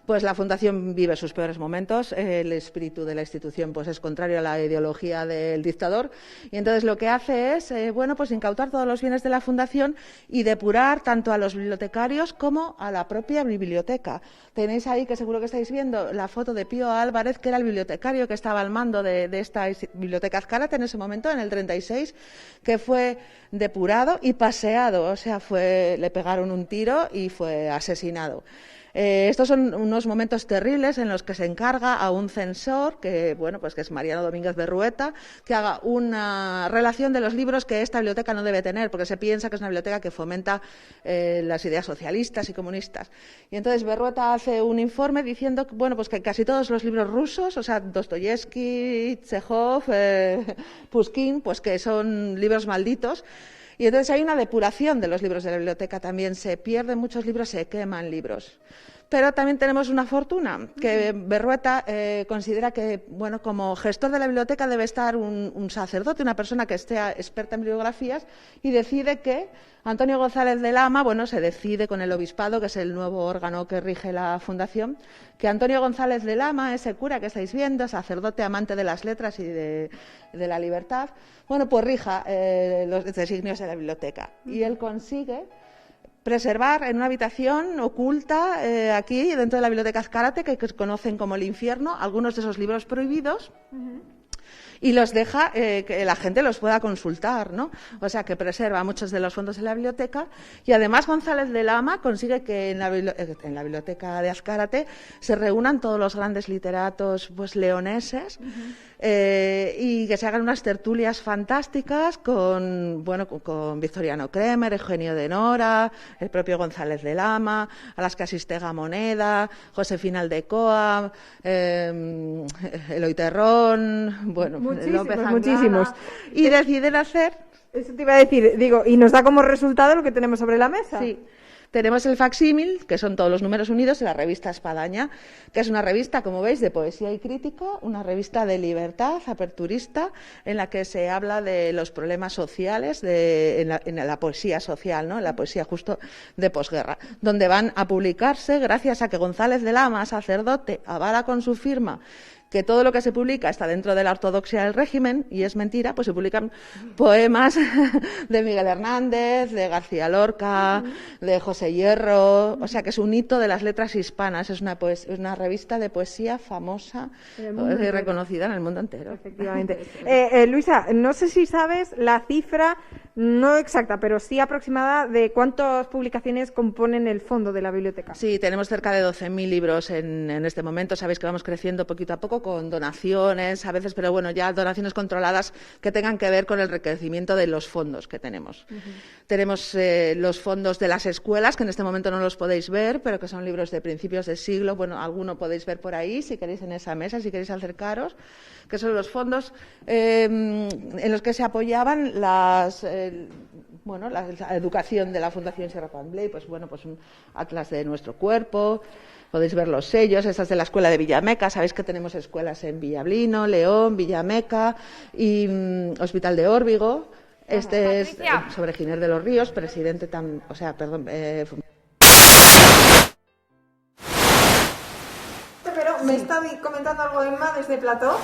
pues la Fundación vive sus peores momentos, el espíritu de la institución pues es contrario a la ideología del dictador y entonces lo que hace es bueno, pues incautar todos los bienes de la Fundación y depurar tanto a los bibliotecarios como a la propia biblioteca. Tenéis ahí, que seguro que estáis viendo, la foto de Pío Álvarez, que era el bibliotecario que estaba al mando de esta biblioteca Azcárate en ese momento, en el 36, que fue depurado y paseado, o sea, le pegaron un tiro y fue asesinado. Estos son unos momentos terribles en los que se encarga a un censor, que es Mariano Domínguez Berrueta, que haga una relación de los libros que esta biblioteca no debe tener, porque se piensa que es una biblioteca que fomenta las ideas socialistas y comunistas. Y entonces Berrueta hace un informe diciendo que casi todos los libros rusos, o sea, Dostoyevsky, Chekhov, Pushkin, pues que son libros malditos. Y entonces hay una depuración de los libros de la biblioteca también. Se pierden muchos libros, se queman libros. Pero también tenemos una fortuna, que Berrueta considera que, bueno, como gestor de la biblioteca debe estar un sacerdote, una persona que esté experta en bibliografías, y decide que Antonio González de Lama, bueno, se decide con el obispado, que es el nuevo órgano que rige la fundación, que Antonio González de Lama, ese cura que estáis viendo, sacerdote amante de las letras y de la libertad, bueno, pues rija los designios de la biblioteca. Y él consigue preservar en una habitación oculta aquí dentro de la biblioteca Azcárate, que conocen como el infierno, algunos de esos libros prohibidos. Y los deja que la gente los pueda consultar, ¿no? O sea, que preserva muchos de los fondos de la biblioteca. Y además González de Lama consigue que en la biblioteca de Azcárate se reúnan todos los grandes literatos pues leoneses y que se hagan unas tertulias fantásticas con Victoriano Kremer, Eugenio de Nora, el propio González de Lama, a las que asiste Gamoneda, Josefina Aldecoa, Eloy Terrón, muchísimos. Y deciden hacer... Eso te iba a decir, y nos da como resultado lo que tenemos sobre la mesa. Sí. Tenemos el facsímil, que son todos los números unidos, de la revista Espadaña, que es una revista, como veis, de poesía y crítica, una revista de libertad, aperturista, en la que se habla de los problemas sociales en la poesía social, ¿no?, en la poesía justo de posguerra, donde van a publicarse, gracias a que González de Lama, sacerdote, avala con su firma que todo lo que se publica está dentro de la ortodoxia del régimen y es mentira, pues se publican poemas de Miguel Hernández, de García Lorca, de José Hierro, o sea que es un hito de las letras hispanas, es una revista de poesía famosa y reconocida en el mundo entero. Efectivamente. Luisa, no sé si sabes la cifra, no exacta, pero sí aproximada, de cuántas publicaciones componen el fondo de la biblioteca. Sí, tenemos cerca de 12.000 libros en este momento. Sabéis que vamos creciendo poquito a poco con donaciones a veces, pero bueno, ya donaciones controladas que tengan que ver con el enriquecimiento de los fondos que tenemos. Tenemos los fondos de las escuelas, que en este momento no los podéis ver, pero que son libros de principios de siglo. Bueno, alguno podéis ver por ahí, si queréis en esa mesa, si queréis acercaros, que son los fondos en los que se apoyaban la educación de la Fundación Sierra Pambley, pues bueno, pues un atlas de nuestro cuerpo. Podéis ver los sellos, esta es de la escuela de Villameca, sabéis que tenemos escuelas en Villablino, León, Villameca y Hospital de Órbigo. Este es sobre Giner de los Ríos, presidente Pero me está comentando algo Emma desde Plató.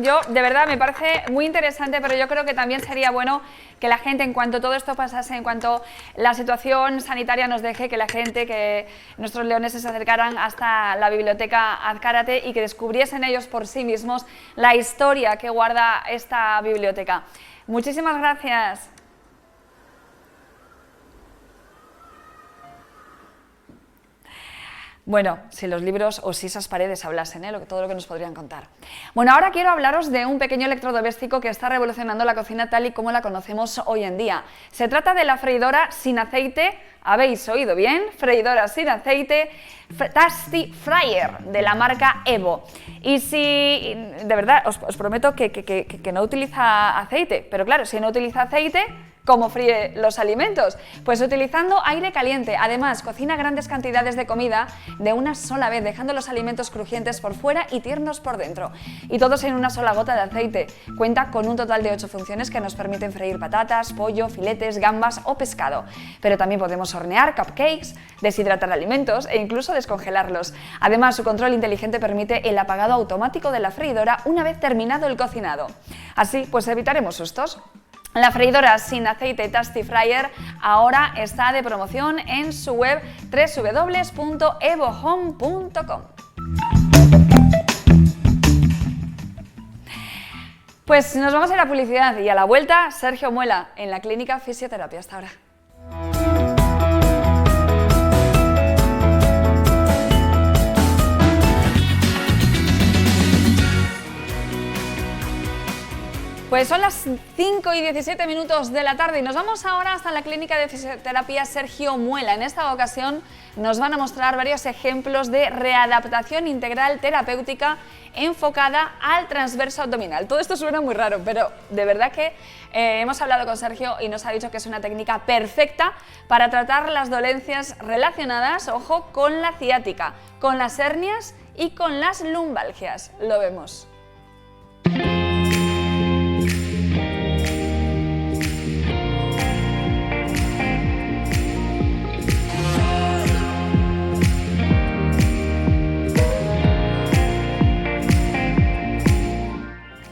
Yo, de verdad, me parece muy interesante, pero yo creo que también sería bueno que la gente, en cuanto todo esto pasase, en cuanto la situación sanitaria nos deje, que la gente, que nuestros leoneses se acercaran hasta la biblioteca Azcárate y que descubriesen ellos por sí mismos la historia que guarda esta biblioteca. Muchísimas gracias. Bueno, si los libros o si esas paredes hablasen, todo lo que nos podrían contar. Bueno, ahora quiero hablaros de un pequeño electrodoméstico que está revolucionando la cocina tal y como la conocemos hoy en día. Se trata de la freidora sin aceite, habéis oído bien, freidora sin aceite, Tasty Fryer, de la marca Evo. Y si, de verdad, os prometo que no utiliza aceite, pero claro, si no utiliza aceite, ¿cómo fríe los alimentos? Pues utilizando aire caliente. Además, cocina grandes cantidades de comida de una sola vez, dejando los alimentos crujientes por fuera y tiernos por dentro. Y todo sin una sola gota de aceite. Cuenta con un total de 8 funciones que nos permiten freír patatas, pollo, filetes, gambas o pescado. Pero también podemos hornear cupcakes, deshidratar alimentos e incluso descongelarlos. Además, su control inteligente permite el apagado automático de la freidora una vez terminado el cocinado. Así, pues evitaremos sustos. La freidora sin aceite Tasty Fryer ahora está de promoción en su web www.evohome.com. Pues nos vamos a ir a publicidad y a la vuelta, Sergio Muela en la Clínica Fisioterapia. Hasta ahora. Pues son las 5:17 de la tarde y nos vamos ahora hasta la Clínica de Fisioterapia Sergio Muela. En esta ocasión nos van a mostrar varios ejemplos de readaptación integral terapéutica enfocada al transverso abdominal. Todo esto suena muy raro, pero de verdad que hemos hablado con Sergio y nos ha dicho que es una técnica perfecta para tratar las dolencias relacionadas, ojo, con la ciática, con las hernias y con las lumbalgias. Lo vemos.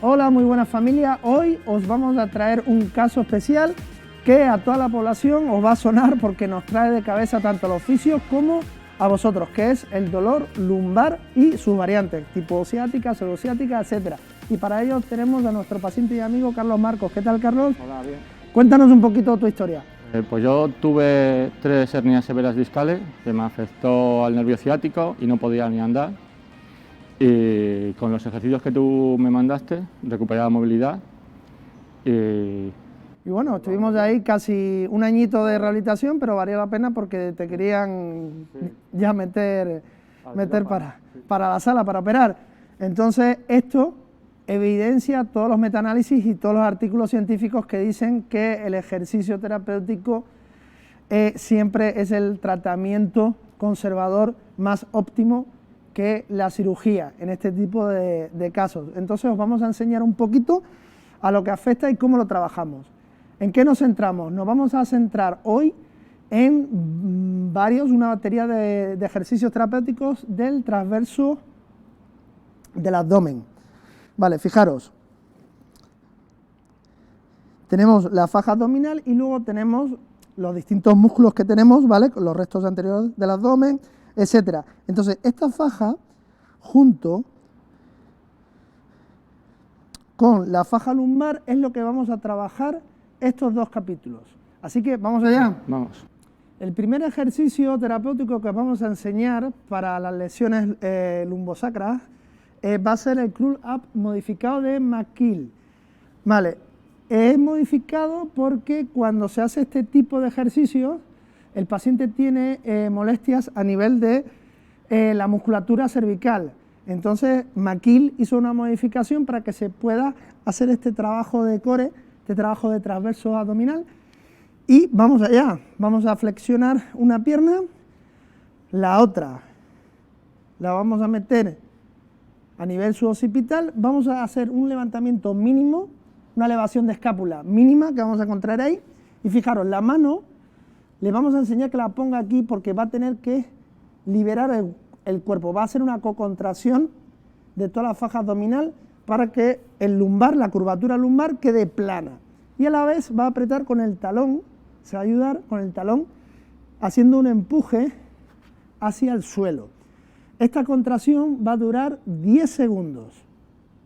Hola, muy buena familia. Hoy os vamos a traer un caso especial que a toda la población os va a sonar porque nos trae de cabeza tanto a los fisios como a vosotros, que es el dolor lumbar y sus variantes, tipo ciática, pseudociática, etc. Y para ello tenemos a nuestro paciente y amigo Carlos Marcos. ¿Qué tal, Carlos? Hola, bien. Cuéntanos un poquito tu historia. Pues yo tuve 3 hernias severas discales que me afectó al nervio ciático y no podía ni andar. Y con los ejercicios que tú me mandaste, recuperé la movilidad. Y bueno, estuvimos ahí casi un añito de rehabilitación, pero valía la pena porque te querían ya meter para la sala, para operar. Entonces, esto evidencia todos los metaanálisis y todos los artículos científicos que dicen que el ejercicio terapéutico siempre es el tratamiento conservador más óptimo que la cirugía en este tipo de casos. Entonces os vamos a enseñar un poquito a lo que afecta y cómo lo trabajamos. ¿En qué nos centramos? Nos vamos a centrar hoy en una batería de ejercicios terapéuticos del transverso del abdomen. Vale, fijaros. Tenemos la faja abdominal y luego tenemos los distintos músculos que tenemos, ¿vale? Con los restos anteriores del abdomen, etcétera. Entonces, esta faja, junto con la faja lumbar, es lo que vamos a trabajar estos dos capítulos. Así que, ¿vamos allá? Vamos. El primer ejercicio terapéutico que os vamos a enseñar para las lesiones lumbosacras va a ser el curl up modificado de McGill. Vale, es modificado porque cuando se hace este tipo de ejercicios, el paciente tiene molestias a nivel de la musculatura cervical. Entonces, McGill hizo una modificación para que se pueda hacer este trabajo de core, este trabajo de transverso abdominal. Y vamos allá, vamos a flexionar una pierna, la otra la vamos a meter a nivel suboccipital, vamos a hacer un levantamiento mínimo, una elevación de escápula mínima que vamos a contraer ahí, y fijaros, la mano le vamos a enseñar que la ponga aquí porque va a tener que liberar el cuerpo, va a hacer una cocontracción de toda la faja abdominal para que el lumbar, la curvatura lumbar quede plana, y a la vez va a apretar con el talón, se va a ayudar con el talón haciendo un empuje hacia el suelo. Esta contracción va a durar 10 segundos.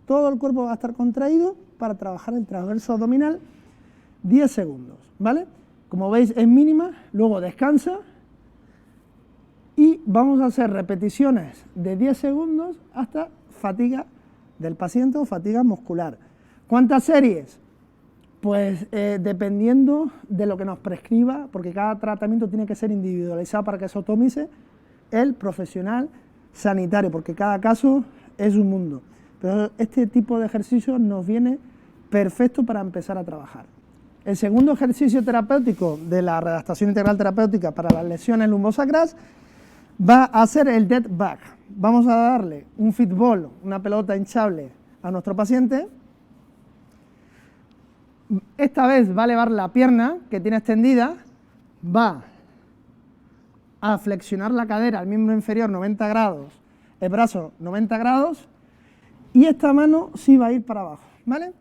Todo el cuerpo va a estar contraído para trabajar el transverso abdominal 10 segundos, ¿vale? Como veis es mínima, luego descansa y vamos a hacer repeticiones de 10 segundos hasta fatiga del paciente o fatiga muscular. ¿Cuántas series? Pues dependiendo de lo que nos prescriba, porque cada tratamiento tiene que ser individualizado para que se optimice el profesional sanitario, porque cada caso es un mundo. Pero este tipo de ejercicio nos viene perfecto para empezar a trabajar. El segundo ejercicio terapéutico de la readaptación integral terapéutica para las lesiones lumbosacras va a ser el dead bug. Vamos a darle un fitball, una pelota hinchable a nuestro paciente. Esta vez va a elevar la pierna que tiene extendida, va a flexionar la cadera, el miembro inferior 90 grados, el brazo 90 grados y esta mano sí va a ir para abajo, ¿vale?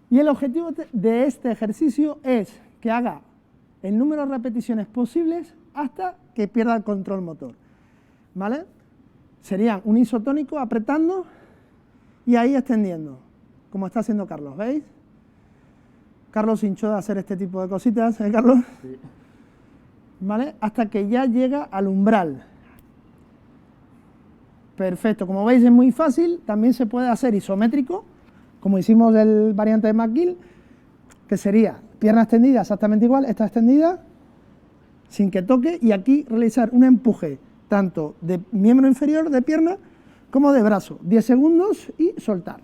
Y el objetivo de este ejercicio es que haga el número de repeticiones posibles hasta que pierda el control motor, ¿vale? Serían un isotónico apretando y ahí extendiendo, como está haciendo Carlos, ¿veis? Carlos hinchó de hacer este tipo de cositas, ¿eh, Carlos? Sí. ¿Vale? Hasta que ya llega al umbral. Perfecto, como veis es muy fácil, también se puede hacer isométrico, como hicimos el variante de McGill, que sería pierna extendida exactamente igual, esta extendida, sin que toque, y aquí realizar un empuje tanto de miembro inferior de pierna como de brazo, 10 segundos y soltar.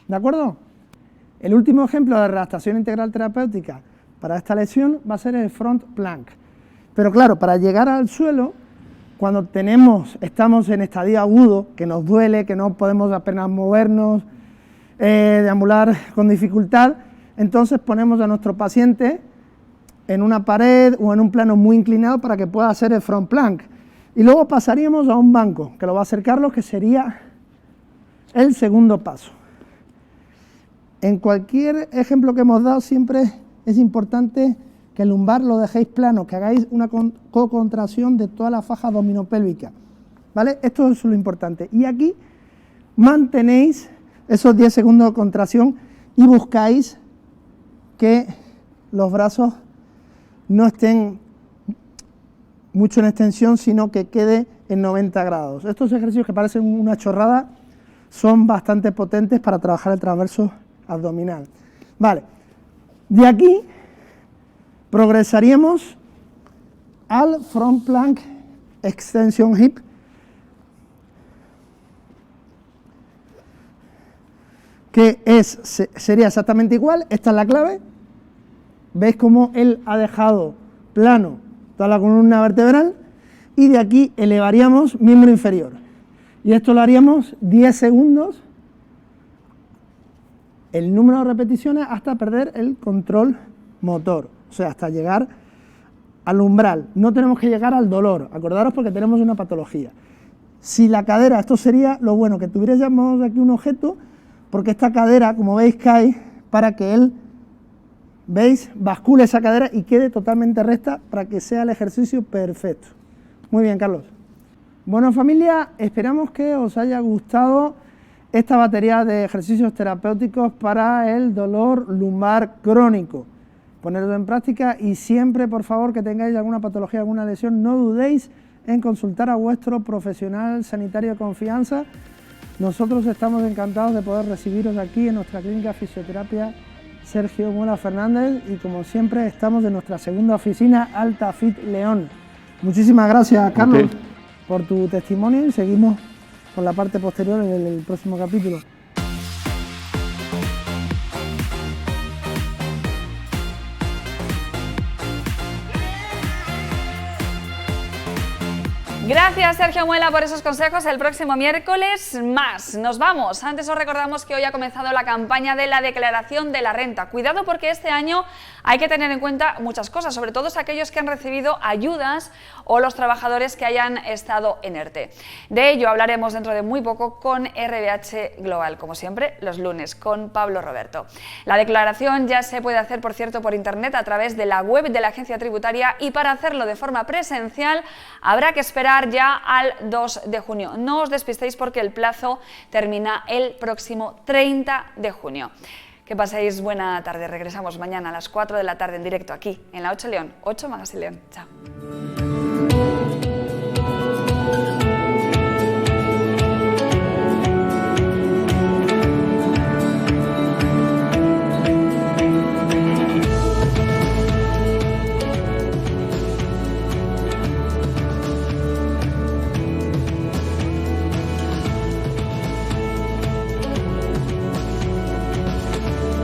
¿De acuerdo? El último ejemplo de readaptación integral terapéutica para esta lesión va a ser el front plank. Pero claro, para llegar al suelo, cuando estamos en estadio agudo, que nos duele, que no podemos apenas movernos, deambular con dificultad, entonces ponemos a nuestro paciente en una pared o en un plano muy inclinado para que pueda hacer el front plank. Y luego pasaríamos a un banco, que lo va a hacer Carlos, que sería el segundo paso. En cualquier ejemplo que hemos dado siempre es importante que el lumbar lo dejéis plano, que hagáis una co-contracción de toda la faja abdominopélvica, ¿vale? Esto es lo importante. Y aquí mantenéis esos 10 segundos de contracción y buscáis que los brazos no estén mucho en extensión, sino que quede en 90 grados. Estos ejercicios que parecen una chorrada son bastante potentes para trabajar el transverso abdominal. Vale, de aquí progresaríamos al front plank extension hip, que sería exactamente igual. Esta es la clave. ¿Veis cómo él ha dejado plano toda la columna vertebral? Y de aquí elevaríamos miembro inferior. Y esto lo haríamos 10 segundos, el número de repeticiones hasta perder el control motor, o sea, hasta llegar al umbral. No tenemos que llegar al dolor, acordaros, porque tenemos una patología. Si la cadera, esto sería lo bueno, que tuviéramos aquí un objeto, porque esta cadera, como veis, cae para que él, veis, bascule esa cadera y quede totalmente recta para que sea el ejercicio perfecto. Muy bien, Carlos. Bueno, familia, esperamos que os haya gustado esta batería de ejercicios terapéuticos para el dolor lumbar crónico. Ponerlo en práctica y siempre, por favor, que tengáis alguna patología, alguna lesión, no dudéis en consultar a vuestro profesional sanitario de confianza. Nosotros estamos encantados de poder recibiros aquí en nuestra clínica de fisioterapia Sergio Muela Fernández y como siempre estamos en nuestra segunda oficina Altafit León. Muchísimas gracias, Carlos, por tu testimonio y seguimos con la parte posterior en el próximo capítulo. Gracias, Sergio Muela, por esos consejos. El próximo miércoles más. Nos vamos. Antes os recordamos que hoy ha comenzado la campaña de la declaración de la renta. Cuidado porque este año hay que tener en cuenta muchas cosas, sobre todo aquellos que han recibido ayudas o los trabajadores que hayan estado en ERTE. De ello hablaremos dentro de muy poco con RBH Global, como siempre, los lunes, con Pablo Roberto. La declaración ya se puede hacer, por cierto, por internet a través de la web de la Agencia Tributaria y para hacerlo de forma presencial habrá que esperar ya al 2 de junio. No os despistéis porque el plazo termina el próximo 30 de junio. Que paséis buena tarde. Regresamos mañana a las 4 de la tarde en directo aquí en la 8 León, 8 Magazine León. Chao.